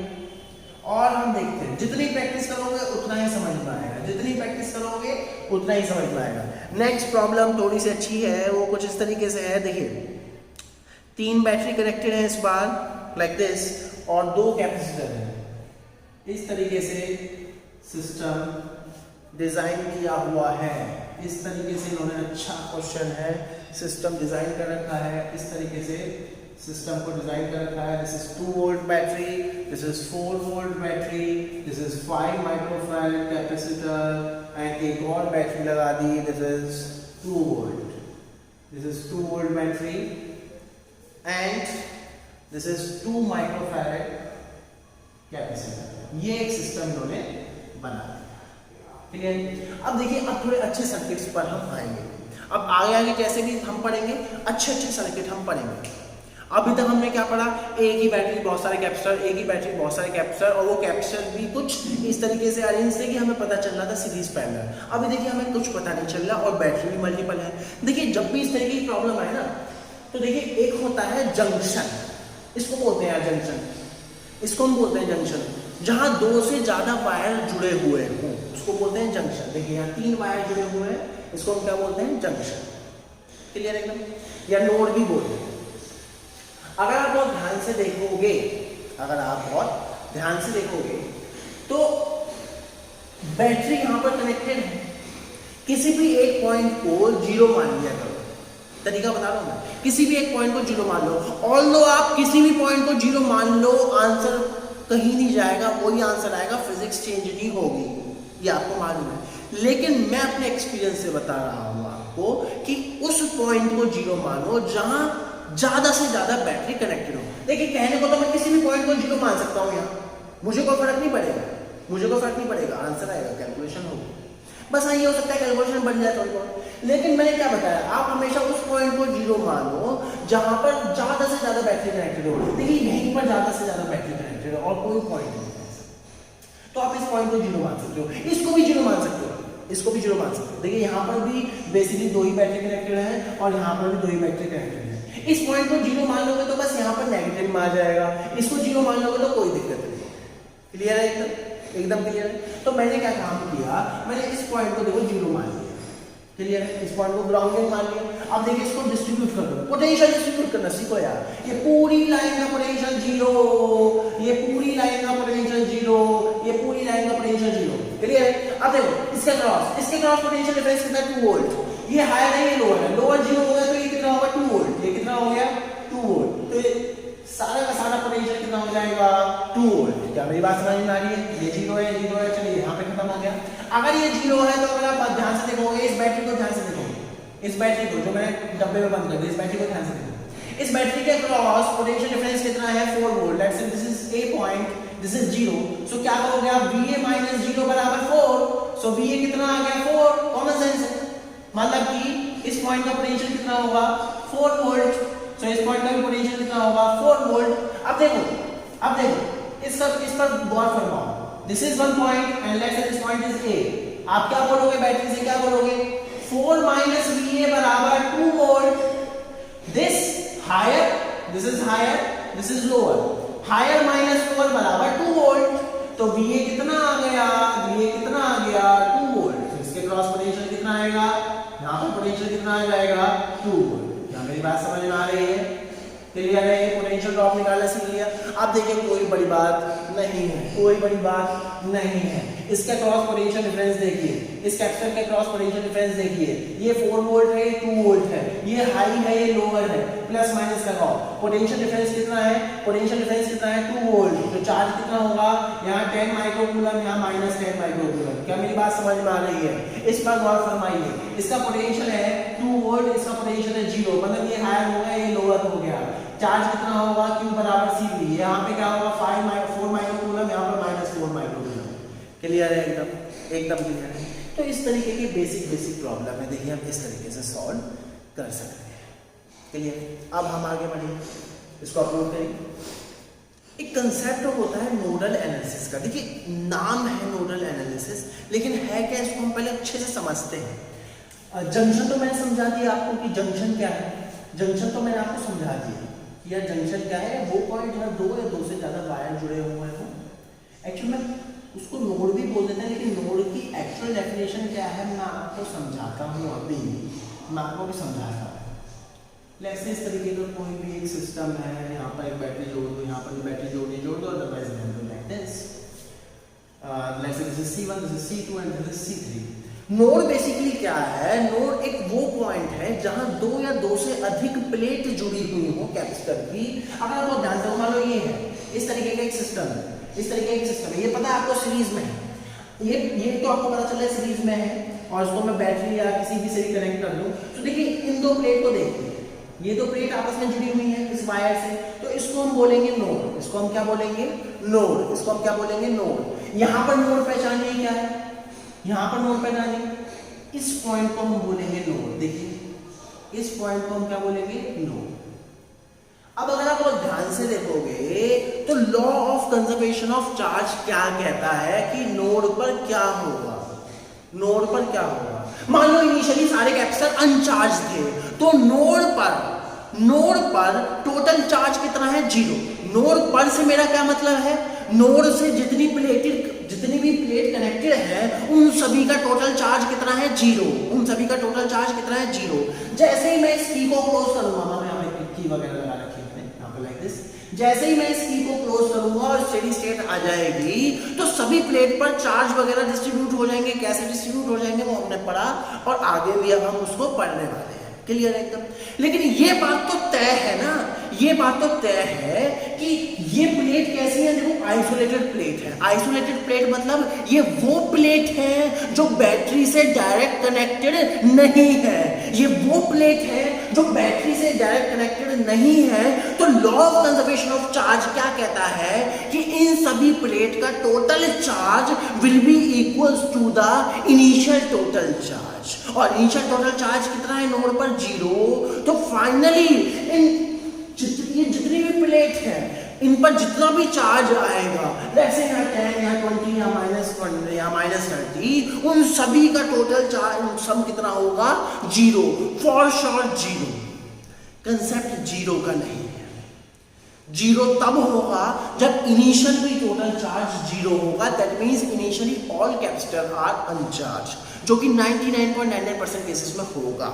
और हम देखते हैं जितनी प्रैक्टिस करोगे उतना ही समझ में आएगा, जितनी प्रैक्टिस करोगे उतना ही समझ में आएगा। नेक्स्ट प्रॉब्लम थोड़ी सी अच्छी है, वो कुछ इस तरीके से है। देखिए 3 बैटरी कनेक्टेड है इस बार लाइक दिस, और 2 कैपेसिटर है। इस तरीके से सिस्टम डिजाइन किया हुआ है, इस तरीके से इन्होंने, अच्छा क्वेश्चन है, सिस्टम डिजाइन कर रखा है, इस तरीके से सिस्टम को डिजाइन कर रखा है। This is 2 volt battery, this is 4 volt battery, this is 5 microfarad capacitor, and एक और बैटरी लगा दी, this is 2 volt, this is 2 volt battery, and this is 2 microfarad capacitor. ये एक सिस्टम इन्होंने बना दिया। ठीक है, अब देखिए अब थोड़े अच्छे सर्किट्स पर हम आएंगे। अब आगे आगे जैसे भी हम पढ़ेंगे अच्छे अच्छे सर्किट हम पढ़ेंगे। अभी तक हमने क्या पढ़ा, एक ही बैटरी बहुत सारे कैपेसिटर, एक ही बैटरी बहुत सारे कैपेसिटर, और वो कैपेसिटर भी कुछ इस तरीके से अरेंज थे कि हमें पता चल रहा था सीरीज पैरेलल। अभी देखिए हमें कुछ पता नहीं चल रहा, और बैटरी भी मल्टीपल है। देखिए जब भी इस तरीके की प्रॉब्लम आए ना, तो देखिए एक होता है जंक्शन, इसको बोलते हैं जंक्शन, इसको हम बोलते हैं जंक्शन, जहां 2 से ज्यादा वायर जुड़े हुए हों उसको बोलते हैं जंक्शन। देखिए यहाँ 3 वायर जुड़े हुए हैं, इसको हम क्या बोलते हैं जंक्शन। क्लियर एकदम, या नोड भी बोलते हैं। अगर आप बहुत ध्यान से देखोगे, अगर आप बहुत ध्यान से देखोगे तो बैटरी यहां पर कनेक्टेड है, किसी भी एक पॉइंट को 0 मान लिया करो। तरीका बता रहा हूं मैं, किसी भी एक पॉइंट को 0 मान लो, ऑल्दो आप किसी भी पॉइंट को 0 मान लो, आंसर कहीं नहीं जाएगा, वही आंसर आएगा, फिजिक्स चेंज नहीं होगी, ये आपको मालूम है। लेकिन मैं अपने एक्सपीरियंस से बता रहा हूं आपको कि उस पॉइंट को 0 मानो जहां ज्यादा से ज्यादा बैटरी कनेक्टेड हो। देखिए कहने को तो मैं किसी भी पॉइंट को 0 मान सकता हूं, यहाँ मुझे कोई फर्क नहीं पड़ेगा, मुझे कोई फर्क नहीं पड़ेगा, आंसर आएगा, कैलकुलेशन होगी। बस हाँ ये हो सकता है कैलकुलेशन बन जाए थोड़ी बहुत, लेकिन मैंने क्या बताया, आप हमेशा उस पॉइंट को 0 मानो जहां पर ज्यादा से ज्यादा बैटरी कनेक्टेड हो। देखिए यहीं पर ज्यादा से ज्यादा बैटरी कनेक्टेड है और कोई पॉइंट नहीं है, तो आप इस पॉइंट को 0 मान सकते हो, इसको भी 0 मान सकते हो। इसको भी जीरो मान सकते हैं। देखिए यहाँ पर भी बेसिकली दो ही बैटरी कनेक्टेड है और यहाँ पर भी दो ही बैटरी कनेक्टेड है। इस पॉइंट को जीरो मान लोगे तो बस यहाँ पर नेगेटिव में आ जाएगा, इसको जीरो मान लोगे तो कोई दिक्कत नहीं। क्लियर है? एकदम क्लियर है। तो मैंने क्या काम किया, मैंने इस पॉइंट को देखो जीरो मान लिया। क्लियर है? इस पॉइंट को ग्राउंडिंग मान लिया। अब देखिए इसको डिस्ट्रीब्यूट कर दो, पोटेंशियल डिस्ट्रीब्यूट करना सीखो यार। ये पूरी लाइन का पोटेंशियल जीरो, ये पूरी लाइन का पोटेंशियल जीरो, ये पूरी लाइन का पोटेंशियल जीरो। क्लियर है? अब देखो इसके क्रॉस पोटेंशियल डिफरेंस कितना 2 वोल्ट। ये हायर है, ये लोअर है। लोअर जीरो हो गया तो ये कितना होगा 2 वोल्ट। ये कितना हो गया 2 वोल्ट। तो ये सारा का सारा पोटेंशियल कितना हो जाएगा 2 वोल्ट। क्या मेरी बात समझ में आ रही है? ये जीरो है, जीरो है, चलिए यहाँ पे खत्म हो गया। अगर ये जीरो है तो अगर आप ध्यान से देखोगे, इस बैटरी को ध्यान से देखोगे, इस बैटरी को जो मैंने डब्बे में बंद कर दिया, इस बैटरी को ध्यान से देखो। इस बैटरी के क्रॉस पोटेंशियल डिफरेंस कितना है 4 volt. Let's say this is a point, this is zero. So क्या करोगे आप, VA माइनस जीरो बराबर 4। सो VA कितना आ गया 4। कॉमन सेंस है, मतलब कि इस पॉइंट का पोटेंशियल कितना होगा 4 वोल्ट। सो इस पॉइंट का भी पोटेंशियल कितना होगा 4 वोल्ट। अब देखो इस पर गौर फरमाओ। This is one point and let's say this point is A। आप क्या बोलोगे बैटरी से, क्या बोलोगे 4 माइनस VA बराबर 2 volt. This higher, this is higher, this is lower. Higher minus 4 बराबर 2 वोल्ट। तो VA कितना आ गया, VA कितना आ गया 2 वोल्ट। इसके क्रॉस पोटेंशियल कितना आएगा, यहाँ पर पोटेंशियल कितना आ जाएगा 2 वोल्ट। क्या मेरी बात समझ में आ रही है? क्लियर है? ये पोटेंशियल ड्रॉप निकालना सीख लिया। अब देखिए कोई बड़ी बात नहीं है, कोई बड़ी बात नहीं है। इसका क्रॉस पोटेंशियल डिफरेंस देखिए, इस कैपेसिटर के क्रॉस पोटेंशियल डिफरेंस देखिए। ये 4 वोल्ट है, ये 2 वोल्ट है, ये हाई है, ये लोअर है। प्लस माइनस लगाओ, पोटेंशियल डिफरेंस कितना है, पोटेंशियल डिफरेंस कितना है 2 वोल्ट। तो चार्ज कितना होगा, यहाँ 10 माइक्रोकूलम, यहाँ माइनस 10 माइक्रोकूलम। क्या मेरी बात समझ में आ रही है? इस पर गौर फरमाइए। इसका पोटेंशियल है 2 वोल्ट, इसका पोटेंशियल है 0, मतलब ये हायर हो गया, ये लोअर हो गया। चार्ज कितना होगा, Q बराबर CV। यहाँ पे क्या होगा 4 माइक्रोकूलम, यहाँ पर माइनस 4 माइक्रोकूलम। क्लियर है? एकदम क्लियर है। तो इस तरीके की बेसिक प्रॉब्लम है, देखिए हम इस तरीके से सॉल्व कर सकते हैं। क्लियर? अब हम आगे बढ़ेंगे, इसको अपलोड करेंगे। एक कंसेप्ट होता है नोडल एनालिसिस का। देखिए नाम है नोडल एनालिसिस, लेकिन है क्या, इसको हम पहले अच्छे से समझते हैं। जंक्शन तो मैंने समझा दिया आपको कि जंक्शन क्या है। जंक्शन तो मैंने आपको समझा दिया या जंक्शन क्या है, वो पॉइंट जहाँ 2 या 2 से ज्यादा वायर जुड़े हुए हैं। एक्चुअली में उसको नोड भी बोल देते हैं, लेकिन नोड की एक्चुअल डेफिनेशन क्या है मैं आपको समझाता हूँ। अभी मैं आपको भी समझाता हूँ। जैसे इस तरीके का कोई भी एक सिस्टम है, यहाँ पर एक बैटरी जोड़ दो, यहाँ पर भी बैटरी जोड़ दो, otherwise like this. Let's say this is C1, this is C2 and this is C3। Node basically क्या है, नोड एक वो पॉइंट है जहां 2 या 2 से अधिक प्लेट जुड़ी हुई हो कैपेसिटर की। अगर आपको ध्यान से मान लो ये है, इस तरीके का एक सिस्टम है, इस तरीके का एक सिस्टम है, ये पता है आपको सीरीज में है। ये तो आपको पता चला है सीरीज में है, और इसको मैं बैटरी या किसी भी से भी कनेक्ट कर लूं। तो देखिए इन 2 प्लेट को देखिए, ये 2 प्लेट आपस में जुड़ी हुई है इस वायर से, तो इसको हम बोलेंगे नोड। इसको हम क्या बोलेंगे, नोड। इसको हम क्या बोलेंगे, नोड। यहां पर नोड पहचानिए क्या है, यहां पर नोड पहचानिए, इस पॉइंट को हम बोलेंगे नोड। देखिए इस पॉइंट को हम क्या बोलेंगे, नोड। अब अगर आप लोग ध्यान से देखोगे तो law of conservation of charge क्या कहता है कि नोड पर क्या होगा, नोड पर क्या होगा। मान लो इनिशियली सारे कैपेसिटर अनचार्ज थे, तो नोड पर टोटल चार्ज कितना है 0। नोड पर से मेरा क्या मतलब है, नोड से जितनी भी प्लेट कनेक्टेड है उन सभी का टोटल चार्ज कितना है 0। उन सभी का टोटल चार्ज कितना है 0। जैसे ही मैं इस की को क्लोज करूंगा, मैं यहाँ पे की वगैरह लगा रखी है यहाँ पे लाइक दिस, जैसे ही मैं इस की को क्लोज करूंगा और स्टेडी स्टेट आ जाएगी, तो सभी प्लेट पर चार्ज वगैरह डिस्ट्रीब्यूट हो जाएंगे। कैसे डिस्ट्रीब्यूट हो जाएंगे वो हमने पढ़ा, और आगे भी अब हम उसको पढ़ने वाले हैं। क्लियर है एकदम। लेकिन ये बात तो तय है ना, ये बात तो तय है कि ये प्लेट कैसी है, देखो आइसोलेटेड प्लेट है। आइसोलेटेड प्लेट मतलब ये वो प्लेट है जो बैटरी से डायरेक्ट कनेक्टेड नहीं है, ये वो प्लेट है जो बैटरी से डायरेक्ट कनेक्टेड नहीं है। तो law of conservation of charge क्या कहता है कि इन सभी प्लेट का total charge will be equals to the initial total charge. और इनिशियल टोटल चार्ज कितना है नोड पर 0। तो फाइनली ये जितनी भी प्लेट है इन पर जितना भी चार्ज आएगा, जैसे यहाँ 10 या 20 या -20 या -30, उन सभी का टोटल चार्ज सम कितना होगा? Zero, for sure zero. Concept zero का नहीं है। जीरो तब होगा जब इनिशियली टोटल चार्ज जीरो होगा, that means initially all capacitor are uncharged, जो कि 99.99% केसेस में होगा।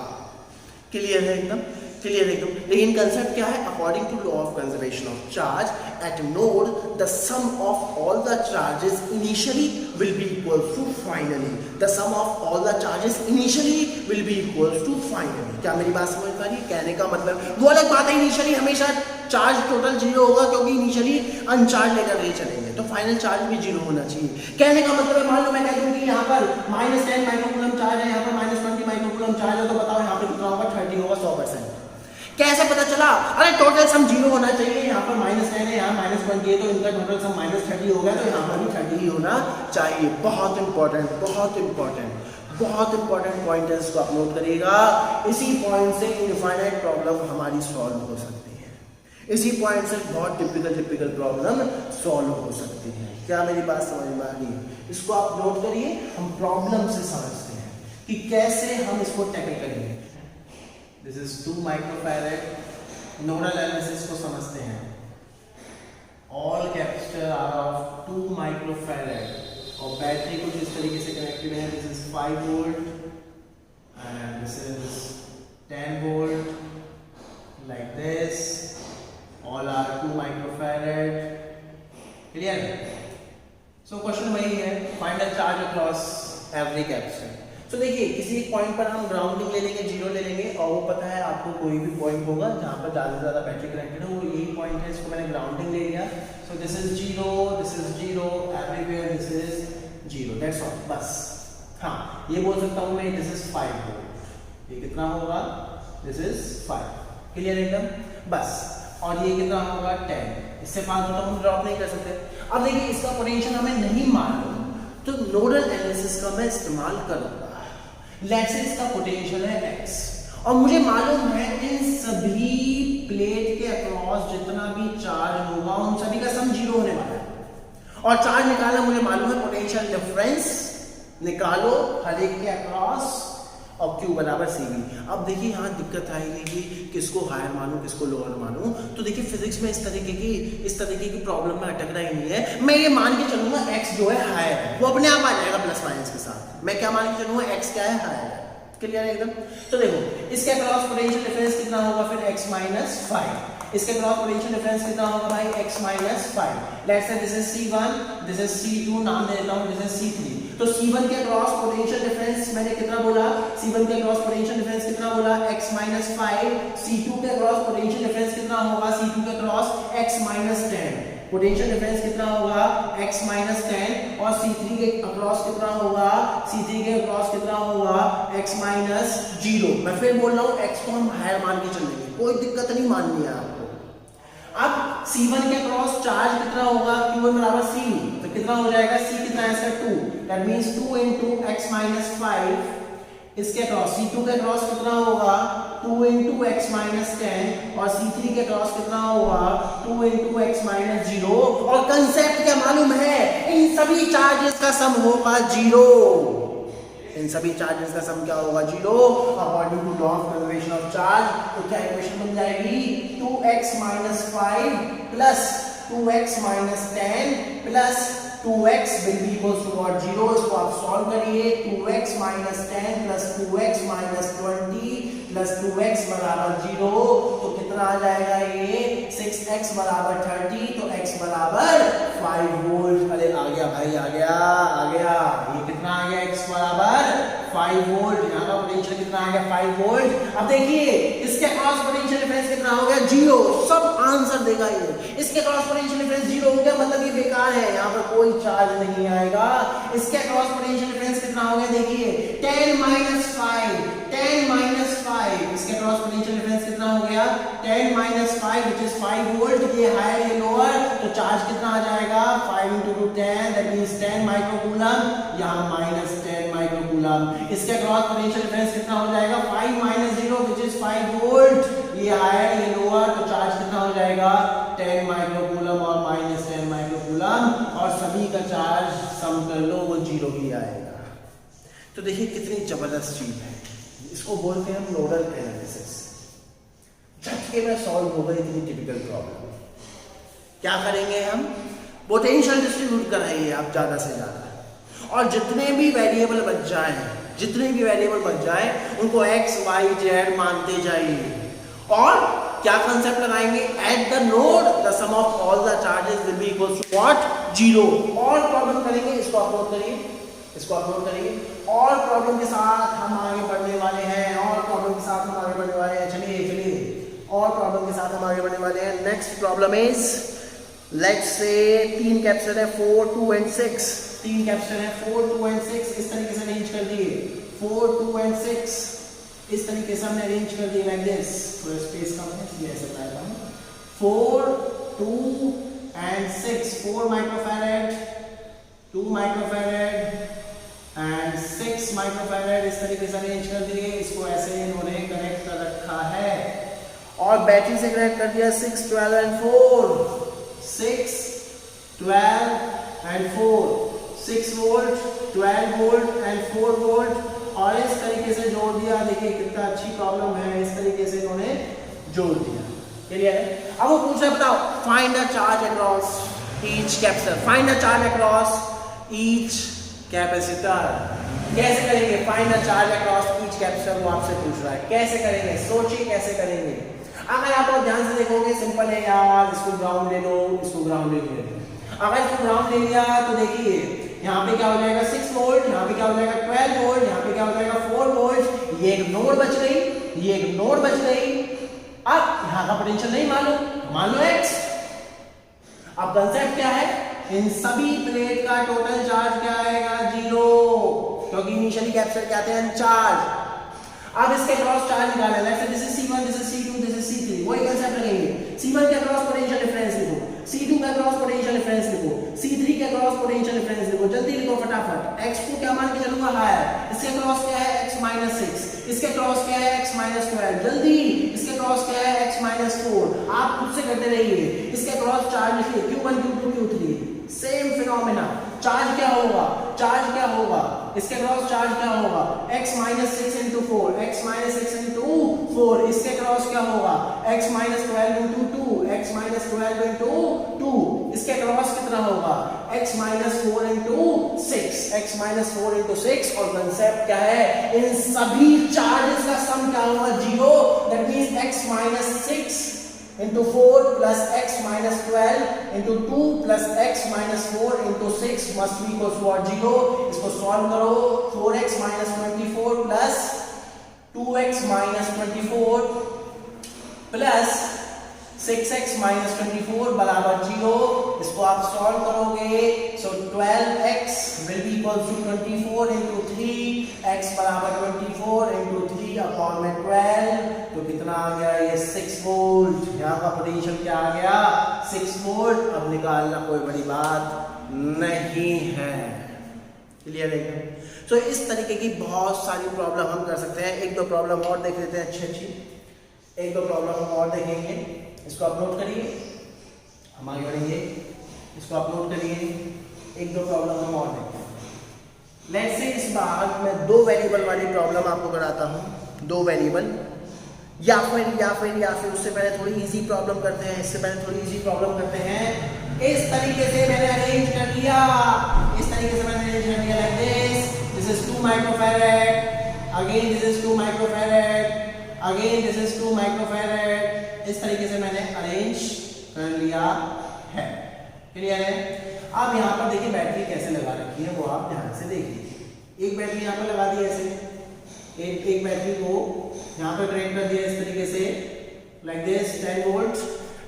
क्लियर है एकदम? क्लियर एकदम। लेकिन कंसेप्ट क्या है? According to law of conservation of charge at node the sum of all the charges initially will be equals to finally. The sum of all the charges initially will be equals to finally. क्या मेरी बात समझ पा रही है? कहने का मतलब वो अलग बात है, इनिशियली हमेशा चार्ज टोटल जीरो होगा क्योंकि इनिशियली अनचार्ज लेकर नहीं चलेंगे, तो फाइनल चार्ज भी जीरो होना चाहिए। कहने का मतलब है, मान लो मैं कह दूं कि यहाँ पर -10 माइक्रोकूलम चार्ज है, यहाँ पर -20 माइक्रोकूलम चार्ज है, तो बताओ यहाँ पे कितना होगा? 30 होगा 100%। कैसे पता चला? अरे टोटल सम जीरो होना चाहिए, यहाँ पर -10 है, यहाँ -20 है, तो इनका टोटल सम -30 हो गया, तो यहाँ पर भी 30 ही होना चाहिए। बहुत इंपॉर्टेंट, बहुत इंपॉर्टेंट, बहुत इंपॉर्टेंट पॉइंट है, इसको आप नोट करिएगा। इसी पॉइंट से इनफाइनाइट प्रॉब्लम हमारी सॉल्व हो सकती है। इसी पॉइंट से बहुत टिपिकल प्रॉब्लम सॉल्व हो सकती है। क्या मेरी बात समझ में आ रही है? इसको आप नोट करिए, हम प्रॉब्लम से समझते हैं कि कैसे हम इसको टैकल करेंगे। This is 2 microfarad. Nodal analysis को समझते हैं। All capacitor are of 2 microfarad और बैटरी कुछ इस तरीके से कनेक्टेड है। This is 5 volt and this is 10 volt, like this. All are 2 microfarad. Clear? So question वही है, find the charge across every capacitor. So देखिए, किसी एक पॉइंट पर हम ग्राउंडिंग ले लेंगे, जीरो ले लेंगे, और वो पता है आपको कोई भी पॉइंट होगा जहां पर ज्यादा से ज्यादा बैटरी कनेक्टेड है, वो यही पॉइंट है, इसको मैंने ग्राउंडिंग ले लिया। So this is zero, everywhere this is zero, that's all, बस। हाँ, ये बोल सकता हूँ मैं, this is 5 वोल्ट। ये कितना होगा? This is 5। क्लियर एकदम? बस। और ये कितना होगा? 10। इससे फालतू तो हम ड्रॉप नहीं कर सकते। अब देखिए, इसका पोटेंशियल हमें नहीं मालूम, तो नोडल एनालिसिस का मैं इस्तेमाल करूंगा। लेट्स से इसका पोटेंशियल है x, और मुझे मालूम है इन सभी प्लेट के अक्रॉस जितना भी चार्ज होगा उन सभी का सम जीरो होने वाला है। और चार्ज निकालना मुझे मालूम है, पोटेंशियल डिफरेंस निकालो हर एक के अक्रॉस, और Q बराबर CV। अब देखिए यहाँ दिक्कत आएगी कि किसको हायर मानूं, किसको लोअर मानूं। तो देखिए फिजिक्स में इस तरीके की प्रॉब्लम में अटकना ही नहीं है। मैं ये मान के चलूंगा x जो है हायर है, वो अपने आप आ जाएगा प्लस माइनस के साथ। मैं क्या मान के चलूंगा? x क्या है? हायर है। क्लियर है एकदम? तो देखो, इसके अक्रॉस पोटेंशियल डिफरेंस कितना होगा फिर? x - 5। इसके अक्रॉस पोटेंशियल डिफरेंस कितना होगा भाई? x - 5। Let's say this is C1, this is C2, नाम दे देता हूं, दिस इज C3। तो C1 के अक्रॉस पोटेंशियल डिफरेंस मैंने कितना बोला? C1 के अक्रॉस पोटेंशियल डिफरेंस कितना बोला? x - 5। C2 के अक्रॉस पोटेंशियल डिफरेंस कितना होगा? C2 के अक्रॉस x - 10। पोटेंशियल डिफरेंस कितना होगा? x - 10। और C3 के अक्रॉस कितना होगा? C3 के अक्रॉस कितना होगा? x - 0। मैं फिर बोल रहा हूं, x को हम हायर मान के चलेंगे, कोई दिक्कत नहीं माननी है आपको। अब C1 के क्रॉस चार्ज कितना होगा? Q1 बराबर C, तो कितना हो जाएगा? C कितना है इसका? 2, दैट मींस 2 into x - 5। इसके क्रॉस C2 के क्रॉस कितना होगा? 2 into x - 10। और C3 के क्रॉस कितना होगा? 2 into x - 0। और कंसेप्ट क्या मालूम है? इन सभी चार्जेस का सम होगा जीरो। इन सभी चार्जेस का सम क्या होगा? Zero. According to law of conservation of charge, तो क्या इक्वेशन बन जाएगी? 2x - 5 plus 2x - 10 plus 2x will be equals to what? 0। इसको आप सॉल्व करिए। 2x - 10 plus 2x - 20 plus 2x बराबर 0, तो कितना आ जाएगा ये? 6x बराबर 30, तो x बराबर 5 वोल्ट। अरे आ गया भाई, आ गया। ये कितना आ गया? x बराबर 5 वोल्ट। यहाँ का पोटेंशियल कितना आ गया? 5 वोल्ट। अब देखिए, इसके क्रॉस पोटेंशियल डिफरेंस कितना हो गया? 0। सब आंसर देगा ये। इसके क्रॉस पोटेंशियल डिफरेंस 0 हो गया, मतलब ये बेकार है, यहाँ पर कोई चार्ज नहीं आएगा। इसके क्रॉस पोटेंशियल डिफरेंस कितना हो गया? देखिए 10 - 5, 10 - 5। इसके क्रॉस पोटेंशियल डिफरेंस कितना हो गया? 10 - 5 which is 5 वोल्ट। ये हायर ये लोअर, तो चार्ज कितना आ जाएगा? 5 into 10 that means 10 माइक्रोकूलम, यहाँ -10 माइक्रोकूलम। इसके क्रॉस पोटेंशियल डिफरेंस कितना हो जाएगा? 5 - 0 which is 5 वोल्ट। ये हायर ये लोअर, तो चार्ज कितना हो जाएगा? 10 माइक्रोकूलम और -10 माइक्रोकूलम। और सभी का चार्ज सम कर लो, वो 0 ही आएगा। तो देखिए कितनी जबरदस्त चीज है, इसको बोलते हैं हम नोडल एनालिसिस। झटके में सॉल्व हो गई इतनी टिपिकल प्रॉब्लम। क्या करेंगे हम, पोटेंशियल डिस्ट्रीब्यूट कराएंगे आप ज्यादा से ज्यादा, और जितने भी वेरिएबल बच जाए उनको x y z मानते जाइए, और क्या कंसेप्ट लगाएंगे, at the node the sum of all the charges will be equal to what, 0। और प्रॉब्लम करेंगे, इसको अपलोड करिए, और प्रॉब्लम के साथ हम आगे बढ़ने वाले हैं, और प्रॉब्लम के साथ हम आगे बढ़ने वाले हैं। चलिए और प्रॉब्लम के साथ हम आगे बढ़ने वाले हैं। Next problem is, let's say 3 capture है 4, 2 एंड 6। 3 कैप्चर है 4, 2 एंड 6 इस तरीके से अरेंज कर दिए। 4, 2 एंड 6 इस तरीके से हमने अरेंज कर दिए लाइक दिस। थोड़ा स्पेस कम है इसलिए ऐसे बनाया हूं। 4, 2 and 6, 4 microfarad, 2 microfarad and 6 microfarad इस तरीके से अरेंज कर दिए। इसको ऐसे इन्होंने कनेक्ट कर रखा है, और बैटरी से कनेक्ट कर दिया 6, 12 and 4। 6, 12 and 4, 6 volt, 12 volt and 4 volt, और इस तरीके से जोड़ दिया। देखिए कितना अच्छी प्रॉब्लम है, इस तरीके से इन्होंने जोड़ दिया। क्लियर है? अब वो पूछ रहा है, बताओ find the charge across each capacitor, find the charge across each capacitor. कैसे करेंगे find the charge across each capacitor, वो आपसे पूछ रहा है। कैसे करेंगे, सोचिए कैसे करेंगे। अगर आप और ध्यान से देखोगे, सिंपल है यार, इसको ग्राउंड ले लो, इसको ग्राउंड ले लो। अगर इसको ग्राउंड ले लिया तो देखिए यहाँ पे क्या हो जाएगा 6 वोल्ट, यहाँ पे क्या हो जाएगा 12 वोल्ट, यहाँ पे क्या हो जाएगा 4 वोल्ट। ये एक नोड बच गई, ये एक नोड बच गई। अब यहाँ का पोटेंशियल नहीं मान लो x। अब कंसेप्ट क्या है, इन सभी प्लेट का टोटल चार्ज क्या आएगा, 0, क्योंकि इनिशियली कैपेसिटर क्या थे, अनचार्ज। अब इसके क्रॉस चार्ज निकालना है। Let's say this is C1, this is C2, this is C3। वही कंसेप्ट लगेंगे। C1 के क्रॉस पोटेंशियल डिफरेंस लिखो, C2 का क्रॉस पोटेंशियल डिफरेंस लिखो, C3 के क्रॉस पोटेंशियल डिफरेंस लिखो। जल्दी लिखो फटाफट। x को क्या मान के चलूंगा, हायर। इसके क्रॉस क्या है, x-6। इसके क्रॉस क्या है, x-12। जल्दी, इसके क्रॉस क्या है, x-4। आप खुद से करते रहिए। इसके क्रॉस चार्ज लिखिए, Q1, Q2, Q3। Same phenomena. Charge क्या होगा, इसके क्रॉस चार्ज क्या होगा, x-6 into 4, x-6 into 4। इसके क्रॉस क्या होगा, x-12 into 2, x-12 into 2। इसके क्रॉस कितना होगा, x-4 into 6, x-4 into 6। और कंसेप्ट क्या है, इन सभी चार्जेस का सम क्या होगा, 0। That means x-6 into 4 plus x-12 into 2 plus x-4 into 6 must be equal to 0। इसको सॉल्व करो। 4x-24 plus 2x-24 plus 6x-24 बराबर 0। इसको आप सॉल्व करोगे, सो 12x will be equal to 24 into 3, x बराबर 24 into 3 अपॉन में 12। तो कितना आ गया, ये 6 वोल्ट। यहाँ का पोटेंशियल क्या आ गया, 6 वोल्ट। अब निकालना कोई बड़ी बात नहीं है। क्लियर है? सो इस तरीके की बहुत सारी प्रॉब्लम हम कर सकते हैं। एक दो प्रॉब्लम और देख लेते हैं, अच्छी एक दो प्रॉब्लम हम और देखेंगे। इसको अपलोड करिए, हम आगे बढ़ेंगे। इसको अपलोड करिए, एक दो प्रॉब्लम हम और देखते हैं। लेट्स से इस बार मैं 2 वेरिएबल वाली प्रॉब्लम आपको कराता हूं। 2 वेरिएबल या फिर उससे पहले थोड़ी इजी प्रॉब्लम करते हैं। इस तरीके से मैंने अरेंज कर लिया, like this is 2 microfarad, again this is 2 microfarad, again this is 2 microfarad. इस तरीके से मैंने अरेंज कर लिया है। क्लियर है? अब यहाँ पर देखिए बैटरी कैसे लगा रखी है, वो आप ध्यान से देखिए। एक बैटरी यहाँ पर लगा दी ऐसे, एक बैटरी को यहाँ पर कनेक्ट कर दिया इस तरीके से, लाइक दिस 10 वोल्ट,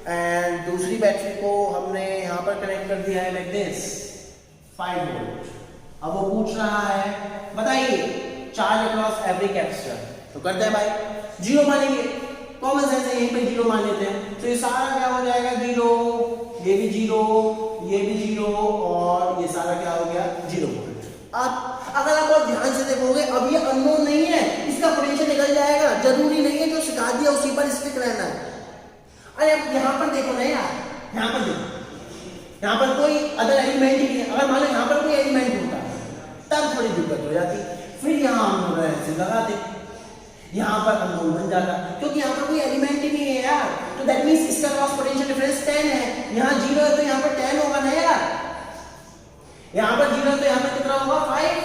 एंड दूसरी बैटरी को हमने यहाँ पर कनेक्ट कर दिया है लाइक दिस 5 वोल्ट। अब वो पूछ रहा है, बताइए चार्ज अक्रॉस एवरी कैपेसिटर। तो करते हैं भाई, 0 मानेंगे, कॉमन सेंस है, यहीं पे 0 मान लेते हैं। तो ये सारा क्या हो जाएगा, 0, ये भी 0, ये भी 0, और ये सारा क्या हो गया, 0 वोल्ट। अब अगर आप और ध्यान से देखोगे, अब ये अननोन नहीं है, इसका पोटेंशियल निकल जाएगा। जरूरी नहीं है जो सिखा दिया उसी पर स्टिक रहना है। अरे अब यहाँ पर देखो ना यार, यहाँ पर देखो, यहाँ पर कोई अदर एलिमेंट ही नहीं है। अगर मान लो यहाँ पर कोई एलिमेंट होता तब थोड़ी दिक्कत हो जाती। फिर एलसीएम लगाते, यहाँ पर अननोन बन जाता क्योंकि यहाँ पर कोई एलिमेंट ही नहीं है यार, तो दैट मींस इसका क्रॉस पोटेंशियल डिफरेंस 10 है, यहाँ 0 है तो यहाँ पर 10 होगा ना यार, यहाँ पर 0 है तो यहाँ पर कितना होगा 5।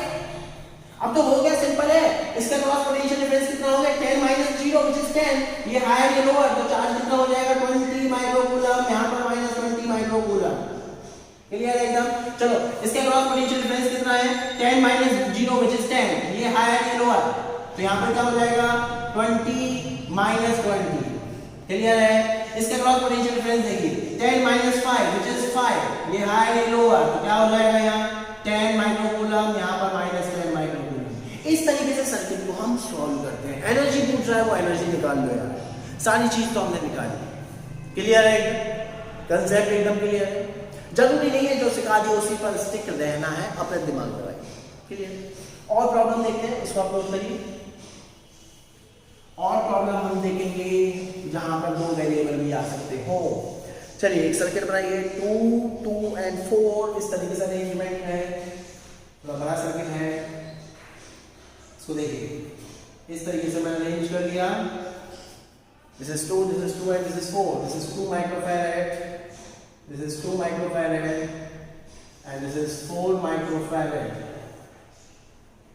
अब तो हो गया, सिंपल है, इसका क्रॉस पोटेंशियल डिफरेंस कितना हो गया 10 माइनस 0 व्हिच इज 10, ये हायर ये लोअर, तो चार्ज कितना हो जाएगा 20 माइक्रोकूलम, यहाँ पर माइनस 20 माइक्रोकूलम। क्लियर है एकदम। चलो इसका क्रॉस पोटेंशियल डिफरेंस कितना है 10 माइनस 0 व्हिच इज 10, ये हायर ये लोअर, तो यहाँ पर क्या हो जाएगा 20 माइनस 20। क्लियर है। इसका क्रॉस पोटेंशियल डिफरेंस देखिए 10 माइनस 5 व्हिच इज 5, ये हायर ये लोअर, तो क्या हो जाएगा यहाँ 10 माइक्रोकूलम, यहाँ पर माइनस 10 माइक्रोकूलम। इस तरीके से सर्किट को हम सॉल्व करते हैं। एनर्जी पूछ रहा है वो एनर्जी निकाल लो यार, सारी चीज तो हमने निकाली। क्लियर है, कंसेप्ट एकदम क्लियर है। जरूरी नहीं है जो सिखा दिया उसी पर स्टिक रहना है, अपने दिमाग लगाइए। क्लियर। और प्रॉब्लम देखते हैं, इसको अपलोड करिए। और प्रॉब्लम हम देखेंगे जहां पर दो वेरिएबल भी आ सकते हो। चलिए एक सर्किट बनाइए, 2, 2 एंड 4 इस तरीके से अरेंजमेंट है, थोड़ा बड़ा सर्किट है। इसको देखिए इस तरीके से मैंने अरेंज कर लिया। This is 2 and this is 4, this is 2 microfarad, this is 2 microfarad and this is 4 microfarad।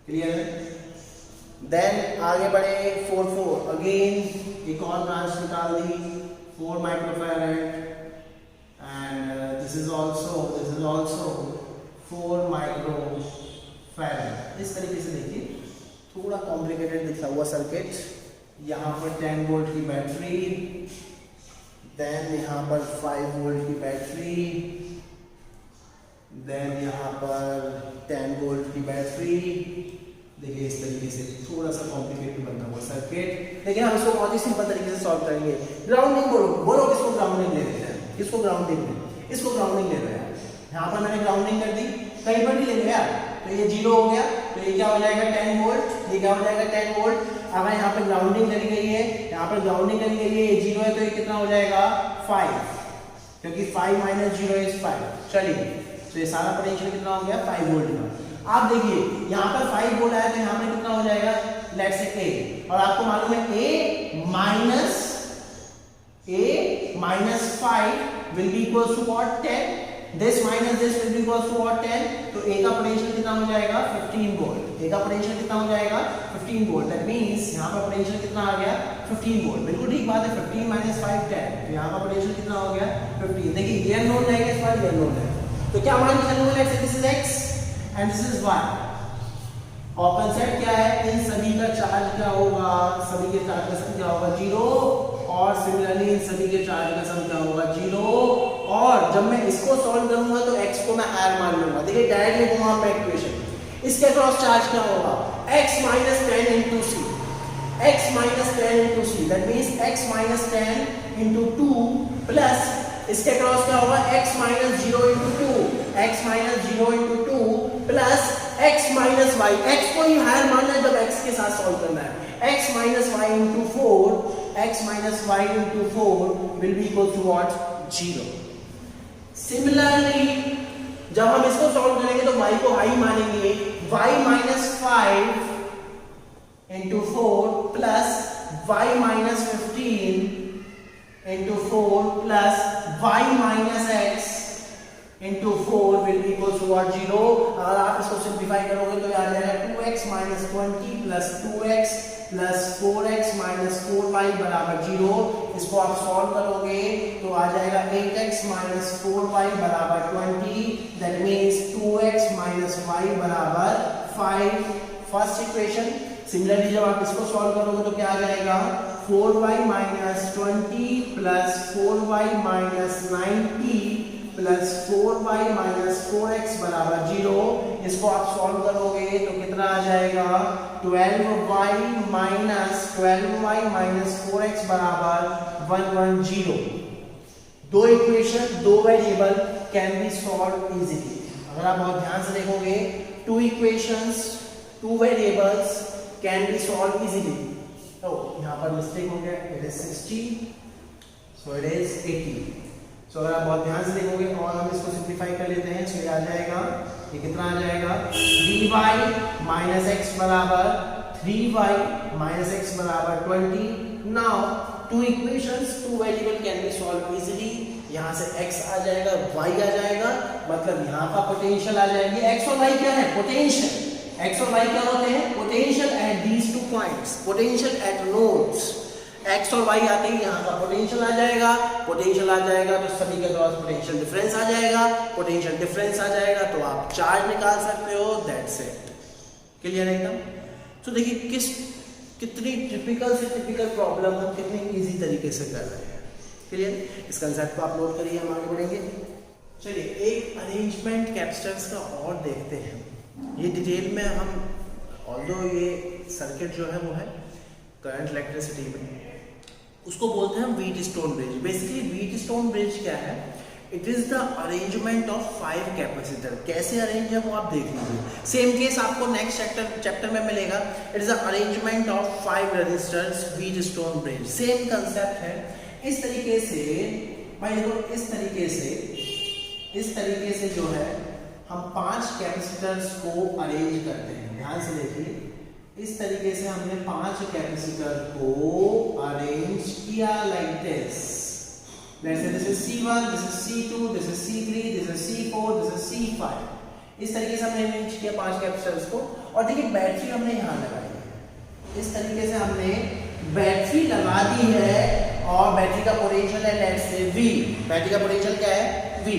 Clear है। देन आगे बढ़े 4 4, अगेन एक और ब्रांच निकाल दी 4 microfarad and this is also 4 microfarad। इस तरीके से देखिए थोड़ा कॉम्प्लिकेटेड दिखा हुआ सर्किट। यहाँ पर 10 वोल्ट की बैटरी, देन यहाँ पर 5 वोल्ट की बैटरी, देन यहाँ पर 10 वोल्ट की बैटरी। देखिए इस तरीके से थोड़ा सा कॉम्प्लिकेटेड बनता हुआ सर्किट, लेकिन हम इसको बहुत ही सिंपल तरीके से सॉल्व करेंगे। ग्राउंडिंग बोलो किसको ग्राउंडिंग ले लेते हैं, किसको ग्राउंडिंग ले, इसको ग्राउंडिंग ले रहे हैं। यहाँ पर मैंने ग्राउंडिंग कर दी, कहीं पर भी ले लो यार, तो ये 0 हो गया, तो ये क्या हो जाएगा 10 वोल्ट, ये क्या हो जाएगा 10 वोल्ट। अगर यहाँ पर ग्राउंडिंग करी गई है, यहाँ पर ग्राउंडिंग करी गई है, ये 0 है तो ये कितना हो जाएगा 5, क्योंकि 5 माइनस 0 इज 5। चलिए तो ये सारा पोटेंशियल कितना हो गया 5 वोल्ट का। आप देखिए यहाँ पर 5 वोल्ट आया तो यहाँ पर कितना हो जाएगा, लेट्स से A, और आपको मालूम है A minus 5 will be equals to what 10, this minus this will be equals to what 10, तो A का पोटेंशियल कितना हो जाएगा 15 वोल्ट। A का पोटेंशियल कितना हो जाएगा 15 वोल्ट। दैट मींस यहाँ पर पोटेंशियल कितना आ गया 15 वोल्ट। बिल्कुल ठीक बात है, 15 माइनस 5 10, तो यहाँ का पोटेंशियल कितना हो गया 15। देखिए ये अननोन है, इस बार ये अननोन है, तो क्या मान के चलूंगा, let's say this is x and this is y। और कांसेप्ट क्या है, इन सभी का चार्ज क्या होगा, सभी के चार्ज का सम क्या होगा 0, और सिमिलरली इन सभी के चार्ज का सम क्या होगा 0। और जब मैं इसको सॉल्व करूंगा तो x को मैं हायर मान लूंगा। देखिए डायरेक्टली लिखूंगा मैं इक्वेशन, इसके क्रॉस चार्ज क्या होगा x माइनस 10 इंटू सी, x माइनस 10 इंटू सी, that means x minus 10 into 2 plus इसके क्रॉस क्या होगा x minus 0 into 2, x minus 0 into 2 plus x minus y। x को ही हायर मानना है जब x के साथ सॉल्व करना है। x minus y into 4, x minus y into 4 will be equal to what 0। Similarly जब हम इसको सॉल्व करेंगे तो y को हाई मानेंगे, y minus 5 into 4 plus y minus 15 into 4 plus y minus x into 4 will be equal to what 0। अगर आप इसको सिंप्लीफाई करोगे तो आ जाएगा 2x minus 20 plus 2x plus 4x minus 4y बराबर 0। इसको आप सॉल्व करोगे तो आ जाएगा 8x माइनस 4y बराबर 20, that means 2x minus y बराबर 5, फर्स्ट इक्वेशन। सिमिलरली जब आप इसको सॉल्व करोगे तो क्या आ जाएगा 4y minus 20 plus 4y minus 90 plus 4y minus 4x बराबर 0। इसको आप सॉल्व करोगे तो कितना आ जाएगा 12y माइनस 4x बराबर 110। दो इक्वेशन, दो variable can be solve easily. अगर आप बहुत ध्यान से देखोगे, two equations, two variables can be solve easily. तो यहाँ पर मिस्टेक हो गया, it is 60, so it is 80। तो अगर आप बहुत ध्यान से देखोगे और हम इसको सिंप्लीफाई कर लेते हैं तो ये कितना आ जाएगा dy माइनस x बराबर 3y minus x बराबर 20। Now two equations, two variable can be solve easily. यहाँ से x आ जाएगा, y आ जाएगा, मतलब यहाँ का पोटेंशियल आ जाएगी। x और y क्या है? पोटेंशियल। x और y क्या होते हैं? Potential at these two points, potential at nodes. x और y आते ही यहाँ का पोटेंशियल आ जाएगा, पोटेंशियल आ जाएगा तो सभी के द्वारा पोटेंशियल डिफरेंस आ जाएगा, पोटेंशियल डिफरेंस आ जाएगा तो आप चार्ज निकाल सकते हो। That's it. क्लियर है एकदम? तो देखिए कितनी टिपिकल से टिपिकल प्रॉब्लम हम कितनी इजी तरीके से कर रहे हैं। क्लियर? इस कंसेप्ट को आप नोट करिए, हम आगे बढ़ेंगे। चलिए एक अरेंजमेंट कैपेसिटर्स का और देखते हैं। ये डिटेल में हम, ऑल्दो ये सर्किट जो है वो है करंट इलेक्ट्रिसिटी में, उसको बोलते हैं Wheatstone bridge. Basically Wheatstone bridge क्या है? It is the arrangement of 5 capacitor. कैसे अरेंज है वो आप देख लीजिए। सेम केस आपको नेक्स्ट चैप्टर में मिलेगा। It is the arrangement of 5 resistors, Wheatstone bridge. Same concept है। इस तरीके से भाई देखो, इस तरीके से जो है हम 5 कैपेसिटर्स को अरेंज करते हैं। ध्यान से देखिए, इस तरीके से हमने 5 कैपेसिटर को अरेंज किया like this. Let's say this is C1, this is C2, this is C3, this is C4, this is C5. इस तरीके से हमने अरेंज किया 5 कैपेसिटर्स को। और देखिए बैटरी हमने यहाँ लगाई है। इस तरीके से हमने बैटरी लगा दी है और बैटरी का पोटेंशियल है लेट्स से V। बैटरी का पोटेंशियल क्या है? V।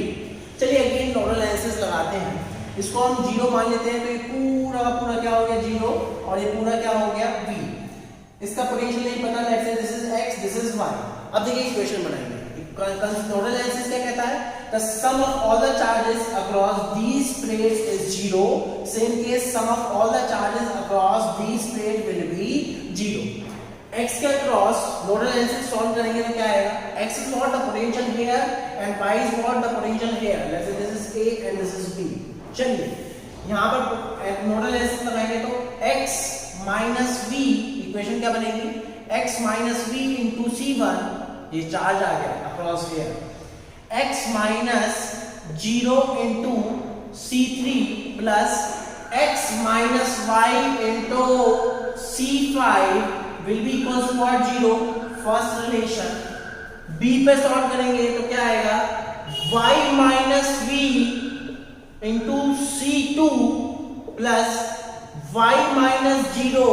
चलिए अगेन नोडल एनालिसिस लगाते हैं। इसको हम 0 मान लेते हैं तो ये पूरा का पूरा क्या हो गया? 0। और ये पूरा क्या हो गया? V। इसका पोटेंशियल नहीं पता, let's say this is x, this is y। अब देखिए इक्वेशन बनाएंगे। नोडल एनालिसिस क्या कहता है? The sum of all the charges across these plates is 0. Same case, sum of all the charges across these plates will be 0. X के across nodal analysis solve करेंगे तो क्या आएगा? X is what the potential here and y is what the potential here. Let's say this is A and this is B. चलिए यहाँ पर nodal analysis लगाएंगे तो x minus v, इक्वेशन क्या बनेगी? x minus v into C1, ये charge आ गया across here, x minus 0 into C3 plus x minus y into C5 will be equal to what? 0। First relation. b पे solve करेंगे तो क्या आएगा? y minus v into C2 plus y minus 0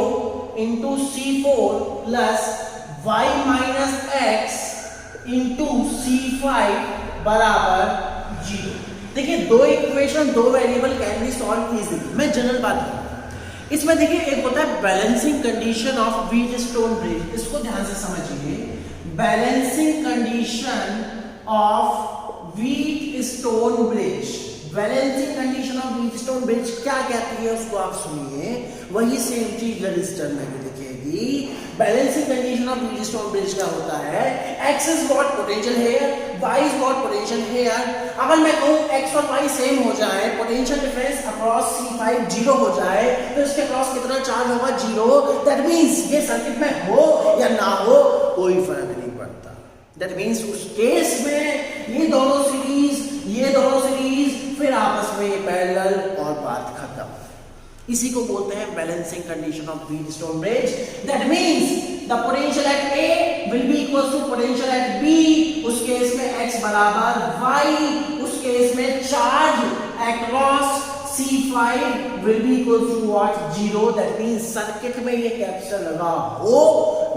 into C4 plus y minus x into C5 बराबर 0। देखिए दो equation, दो variable can be solve easily. मैं जनरल बात करूं, इसमें देखिए एक होता है balancing condition of Wheatstone bridge. इसको ध्यान से समझिए। Balancing condition of Wheatstone bridge. Balancing condition of Wheatstone bridge क्या कहती है उसको आप सुनिए। वही सेम चीज रजिस्टर में भी दिखेगी। Balancing condition of Wheatstone bridge क्या होता है? x is what potential here, y is what potential here। अगर मैं कहूं x और y सेम हो जाए, पोटेंशियल डिफरेंस अक्रॉस C5 0 हो जाए, तो इसके अक्रॉस कितना चार्ज होगा? 0। दैट मींस ये सर्किट में हो या ना हो कोई फर्क नहीं पड़ता। दैट मींस उस केस में ये दोनों सीरीज फिर आपस में पैरेलल और बात खत्म। इसी को बोलते हैं balancing condition of Wheatstone bridge. That means the potential at A will be equal to potential at B। उस केस में x बराबर y, उस केस में charge across C5 will be equal to what? 0। That means circuit में ये capacitor लगा हो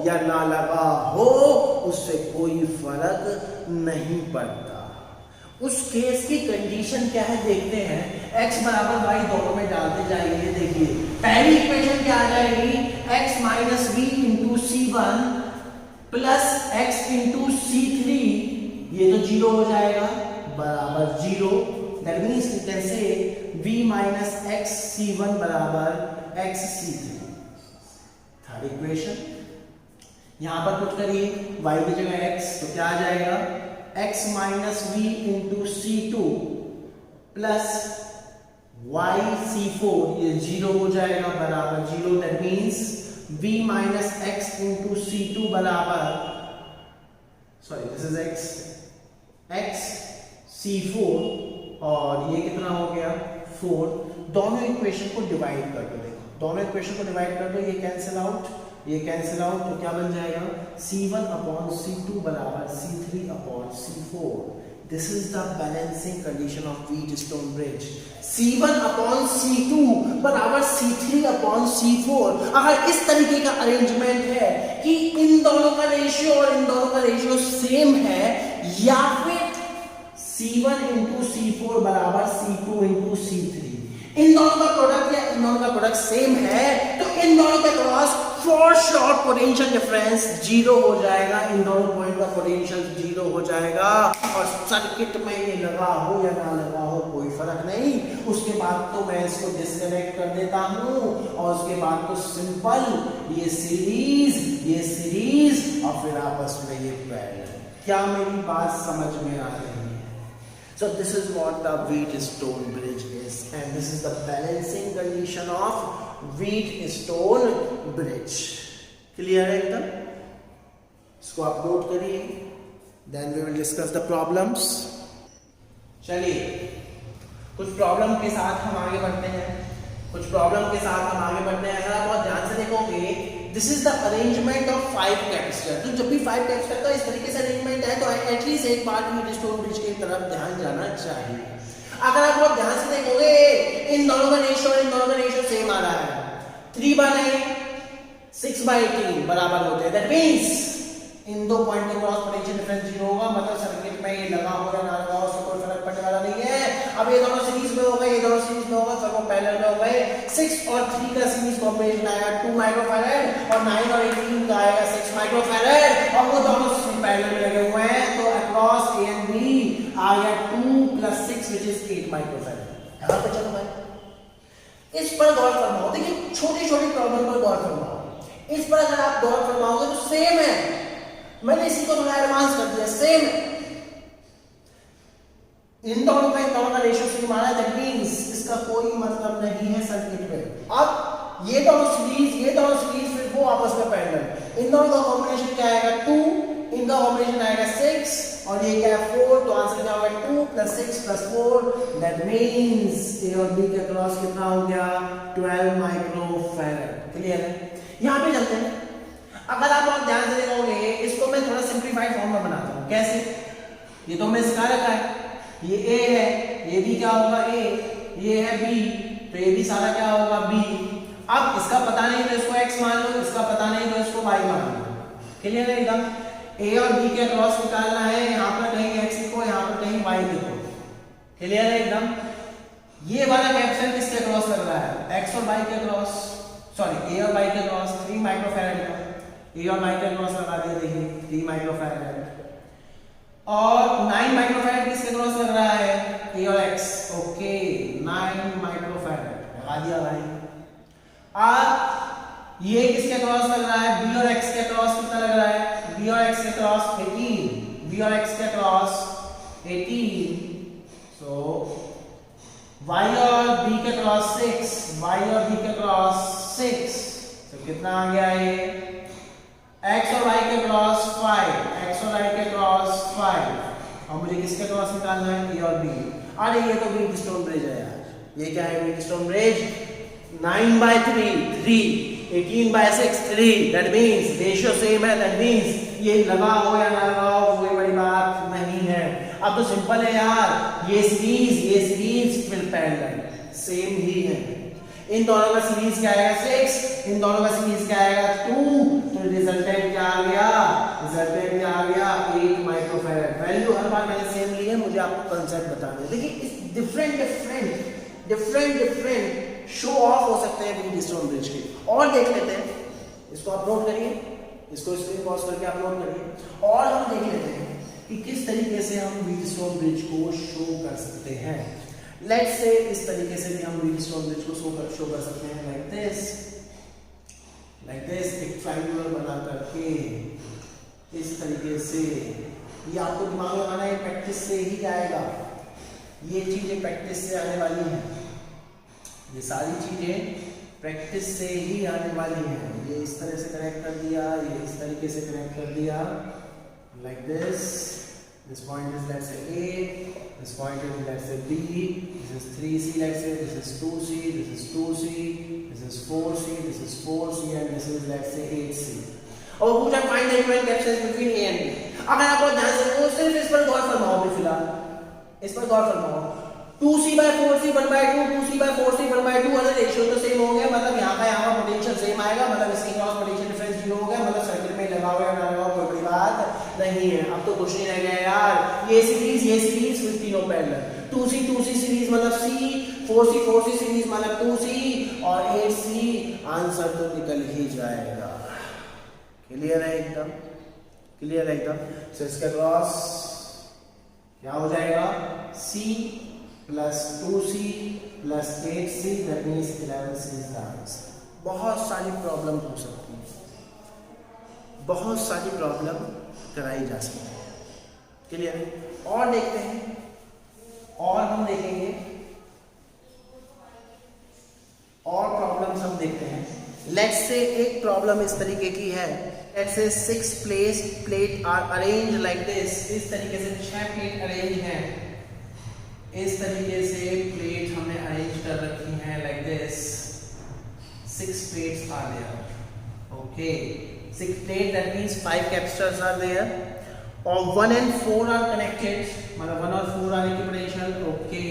या ना लगा हो उससे कोई फर्क नहीं पड़ता। उस केस की कंडीशन क्या है देखते हैं। x बराबर y दोनों में डालते जाएंगे। देखिए पहली इक्वेशन क्या आ जाएगी? x minus v into C1 plus x into C3, ये तो 0 हो जाएगा, बराबर 0। That means you can say v minus x C1 बराबर x C3। थर्ड इक्वेशन यहां पर पुट करिए, y की जगह x तो क्या आ जाएगा? x minus v into C2 plus y C4, ये 0 हो जाएगा, बराबर 0। That means v minus x into C2 बराबर, sorry this is x C4 और ये कितना हो गया? 4। दोनों इक्वेशन को डिवाइड कर दो। देखो दोनों इक्वेशन को डिवाइड कर दो, ये कैंसिल आउट, ये कैंसिल आउट, तो क्या बन जाएगा C1/C2 बराबर C3/C4। This is the balancing condition of Wheatstone bridge. C1/C2 बराबर C3/C4। अगर इस तरीके का अरेंजमेंट है कि इन दोनों का रेशियो और इन दोनों का रेशियो सेम है, या फिर C1 into C4 बराबर C2 into C3, इन दोनों का प्रोडक्ट या इन दोनों का प्रोडक्ट सेम है, तो इन दोनों के cross for sure potential difference 0 हो जाएगा, इन दोनों पॉइंट का पोटेंशियल 0 हो जाएगा, और सर्किट में ये लगा हो या ना लगा हो कोई फर्क नहीं। उसके बाद तो मैं इसको डिस्कनेक्ट कर देता हूं, और उसके बाद तो सिंपल ये सीरीज और फिर आपस में ये पैरेलल। क्या मेरी बात समझ में आ रही है? So this is what the Wheatstone bridge is, and this is the balancing condition of Wheatstone bridge. Clear है एकदम? इसको आप नोट करिए, then we will discuss the problems. चलिए कुछ प्रॉब्लम के साथ हम आगे बढ़ते हैं, अगर आप बहुत ध्यान से देखोगे, this is the arrangement of 5 capacitor. तो जब भी 5 कैपेसिटर का इस तरीके से अरेंजमेंट है, तो एटलीस्ट एक बार व्हीटस्टोन ब्रिज की तरफ ध्यान जाना चाहिए। अगर आप बहुत ध्यान से देखोगे, इन दोनों का रेशियो सेम आ रहा है, 3/9 6/18 बराबर होते हैं। दैट मींस इन दो पॉइंट के क्रॉस पोटेंशियल डिफरेंस 0 होगा, मतलब सर्किट में ये लगा हो या ना लगा हो, उससे कोई फर्क पड़ने वाला नहीं है। अब ये दोनों सीरीज में हो गए, ये दोनों सीरीज में हो गए, सब पैरेलल में हो गए। 6 और 3 का सीरीज कॉम्बिनेशन आएगा 2 माइक्रोफैरड, और 9 और 18 का आएगा 6 माइक्रोफैरड, और वो दोनों पैरेलल में लगे हुए हैं, तो अक्रॉस A and B आ गया 2 + 6 which is 8 माइक्रोफैरड। यहां पे चलो भाई इस पर गौर फरमाओ, देखिए छोटी-छोटी प्रॉब्लम पर गौर फरमाओ। इस पर अगर आप गौर फरमाओगे तो सेम है, मैंने इसी को थोड़ा एडवांस कर दिया, सेम है। इन दोनों का रेशियो सेम आ रहा है, दैट मींस इसका कोई मतलब नहीं है सर्किट में। अब ये दोनों सीरीज फिर वो आपस में पैरेलल, इन दोनों का कॉम्बिनेशन क्या आएगा 2, इनका कॉम्बिनेशन आएगा 6, और ये क्या है 4, तो आंसर क्या होगा 2 + 6 + 4, दैट मींस A और B के क्रॉस कितना हो गया 12 माइक्रोफैरड। क्लियर है? यहां पे चलते हैं। अगर आप बहुत ध्यान से देखोगे, इसको मैं थोड़ा सिंप्लीफाइड फॉर्म में बनाता हूं। कैसे? ये तो मैं सिखा रखा है, ये A है, ये भी क्या होगा A, ये है B, तो ये भी सारा क्या होगा B। अब इसका पता नहीं तो इसको X मान लो, इसका पता नहीं तो इसको Y मान लो। क्लियर है एकदम? A और B के क्रॉस निकालना है, यहाँ पर कहीं X लिखो, यहाँ पर कहीं Y लिखो। क्लियर है एकदम? ये वाला कैप्शन किसके क्रॉस लग रहा है? X और Y के क्रॉस, सॉरी A और Y के क्रॉस 3 माइक्रोफैरड का, A और Y के क्रॉस लगा दिए, देखिए 3 माइक्रोफैरड, और 9 माइक्रोफैरड किसके क्रॉस लग रहा है? A और X, ओके 9 माइक्रोफैरड लगा दिया भाई। अब ये किसके क्रॉस लग रहा है? B और X के क्रॉस कितना लग रहा है? B और X के क्रॉस 18, B और X के क्रॉस 18, सो Y और B के क्रॉस 6, Y और B के क्रॉस 6, तो कितना आ गया ये? X और Y के क्रॉस 5, X और Y के क्रॉस 5, और मुझे किसके क्रॉस निकालना है? A और B। अरे ये तो व्हीटस्टोन ब्रिज है यार। ये क्या है Wheatstone bridge? 9/3 3, 18/6 3, that means ratio same है, दैट मींस ये लगा हो या ना लगा हो कोई बड़ी बात नहीं है। अब तो सिंपल है यार, ये सीरीज फिर पैरेलल सेम ही है। इन दोनों का सीरीज क्या आएगा 6, इन दोनों का सीरीज क्या आएगा 2, तो रिजल्टेंट क्या आ गया? रिजल्टेंट क्या आ गया 8 माइक्रोफैरड। वैल्यू हर बार मैंने सेम ली है, मुझे आपको कांसेप्ट बताना है। देखिए इस डिफरेंट शो ऑफ हो सकते हैं व्हीटस्टोन ब्रिज के, और देख लेते हैं। इसको आप नोट करिए, इसको स्क्रीन पॉज करके आप नोट करिए, और हम देख लेते हैं कि किस तरीके से हम व्हीटस्टोन ब्रिज को शो कर सकते हैं। लेट्स से इस तरीके से भी हम व्हीटस्टोन ब्रिज को शो कर सकते हैं, लाइक दिस एक ट्रायंगुलर बना करके इस तरीके से। ये आपको दिमाग में लगाना है, प्रैक्टिस से ही आएगा, ये चीजें प्रैक्टिस से आने वाली हैं, ये सारी चीजें प्रैक्टिस से ही आने वाली हैं। ये इस तरह से कनेक्ट कर दिया, ये इस तरीके से कनेक्ट कर दिया, like this point is let's say A, this point is let's say B, this is 3C, let's say this is 2C, this is 2C, this is 4C, this is 4C and this is let's say 8C. और पूछा find the equivalent capacitance between A and B. अगर आपको ध्यान से वो सिर्फ इस पर गौर फरमाओ भी फिलहाल, इस पर गौर फरमाओ. 2C/4C 1/2, 2C/4C 1/2 वाला रेशियो तो सेम हो गया, मतलब यहाँ का पोटेंशियल सेम आएगा, मतलब इसके क्रॉस पोटेंशियल डिफरेंस 0 हो गया, मतलब सर्किट में लगा हुआ है ना लगा कोई बड़ी बात नहीं है. अब तो कुछ नहीं रह गया यार, ये सीरीज फिर तीनों पैरेलल. 2C सीरीज मतलब C, 4C सीरीज मतलब 2C और 8C. आंसर तो निकल ही जाएगा. क्लियर है एकदम, क्लियर है एकदम. सो इसका क्रॉस क्या हो जाएगा? C plus 2C plus 8C, that means 11C is the answer. बहुत सारी प्रॉब्लम हो सकती है, बहुत सारी प्रॉब्लम कराई जा सकती है. क्लियर है? और देखते हैं, और हम देखेंगे और प्रॉब्लम्स हम देखते हैं. लेट्स से एक प्रॉब्लम इस तरीके की है. Let's say 6 plate are arrange like this. इस तरीके से 6 प्लेट अरेंज हैं. इस तरीके से प्लेट हमने अरेंज कर रखी हैं like this. 6 plates are there. Okay, 6 plate, that means 5 capacitors are there और 1 and 4 आर कनेक्टेड, मतलब 1 और 4 आर की potential. Okay,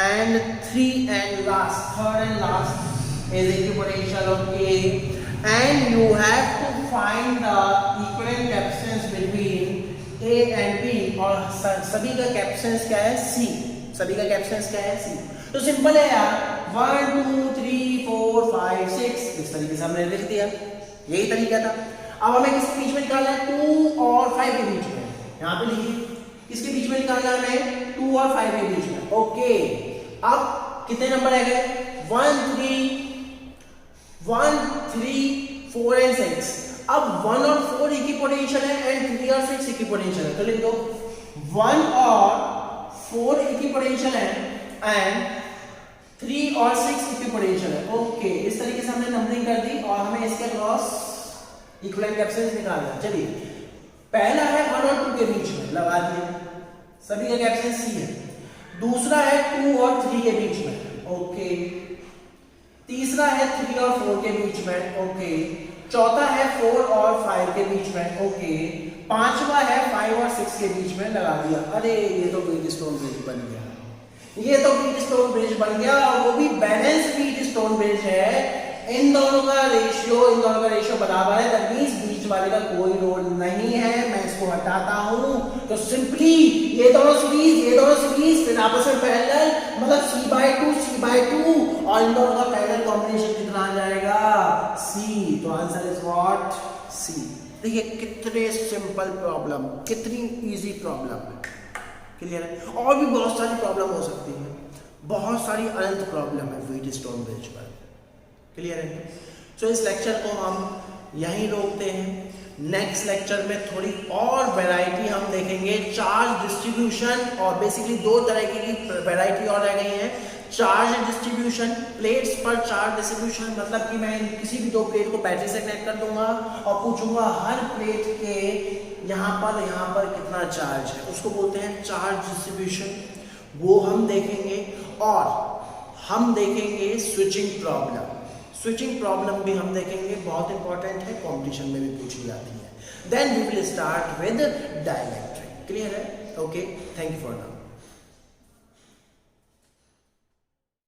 and 3 and last, third and last is equipotential of A, and you have to find the equivalent capacitance between A and B. और सभी का capacitance क्या है? C. सभी का कैपेसिटेंस क्या है? C. तो सिंपल है यार, 1 2 3 4 5 6 इस तरीके से हमने लिख दिया. यही तरीका था. अब हमें किसके बीच में निकालना है? 2 और 5 के बीच में. यहाँ पे लिखिए, किसके बीच में निकालना है हमें? 2 और 5 के बीच में. ओके, अब कितने नंबर रह गए? 1 3 4 and 6. अब 1 और 4 इक्विपोटेंशियल है एंड 3 और 6 इक्विपोटेंशियल है. तो लिख दो 1 और 4 इक्विपोटेंशियल है एंड 3 और 6 इक्विपोटेंशियल है. ओके, इस तरीके से हमने नंबरिंग कर दी और हमें इसके क्रॉस इक्विवेलेंट कैपेसिटेंस निकालना है. चलिए, पहला है 1 और 2 के बीच में, लगा दिए. सभी का कैपेसिटेंस C है. दूसरा है 2 और 3 के बीच में. ओके, तीसरा है 3 और 4 के बीच में. ओके, चौथा है 4 और 5 के बीच में. ओके, पांचवा है 5 और 6 के बीच में. लगा दिया. अरे ये तो व्हीटस्टोन ब्रिज बन गया, ये तो व्हीटस्टोन ब्रिज बन गया, और वो भी बैलेंस व्हीटस्टोन ब्रिज है. इन दोनों का रेशियो बराबर है. दैट मींस बीच वाले का कोई रोल नहीं है. मैं इसको हटाता हूं तो सिंपली ये दोनों सीरीज फिर आपस में पैरेलल, मतलब C/2 और इन दोनों का पैरेलल कॉम्बिनेशन कितना आ जाएगा? C. तो आंसर इज व्हाट? C. देखिए कितने सिंपल प्रॉब्लम, कितनी इजी प्रॉब्लम है. क्लियर है? और भी बहुत सारी प्रॉब्लम हो सकती है, बहुत सारी अनंत प्रॉब्लम है व्हीटस्टोन ब्रिज पर. क्लियर है? सो इस लेक्चर को हम यहीं रोकते हैं. नेक्स्ट लेक्चर में थोड़ी और वैरायटी हम देखेंगे. चार्ज डिस्ट्रीब्यूशन, और बेसिकली 2 तरह की वैरायटी और रह गई है. चार्ज डिस्ट्रीब्यूशन, प्लेट्स पर चार्ज डिस्ट्रीब्यूशन, मतलब कि मैं किसी भी 2 प्लेट को बैटरी से कनेक्ट कर दूंगा और पूछूंगा हर प्लेट के यहाँ पर कितना चार्ज है. उसको बोलते हैं चार्ज डिस्ट्रीब्यूशन. वो हम देखेंगे. और हम देखेंगे स्विचिंग प्रॉब्लम भी हम देखेंगे. बहुत इंपॉर्टेंट है, कॉम्पिटिशन में भी पूछी जाती है. Then we will start with dielectric. Clear है? Okay, thank you for now.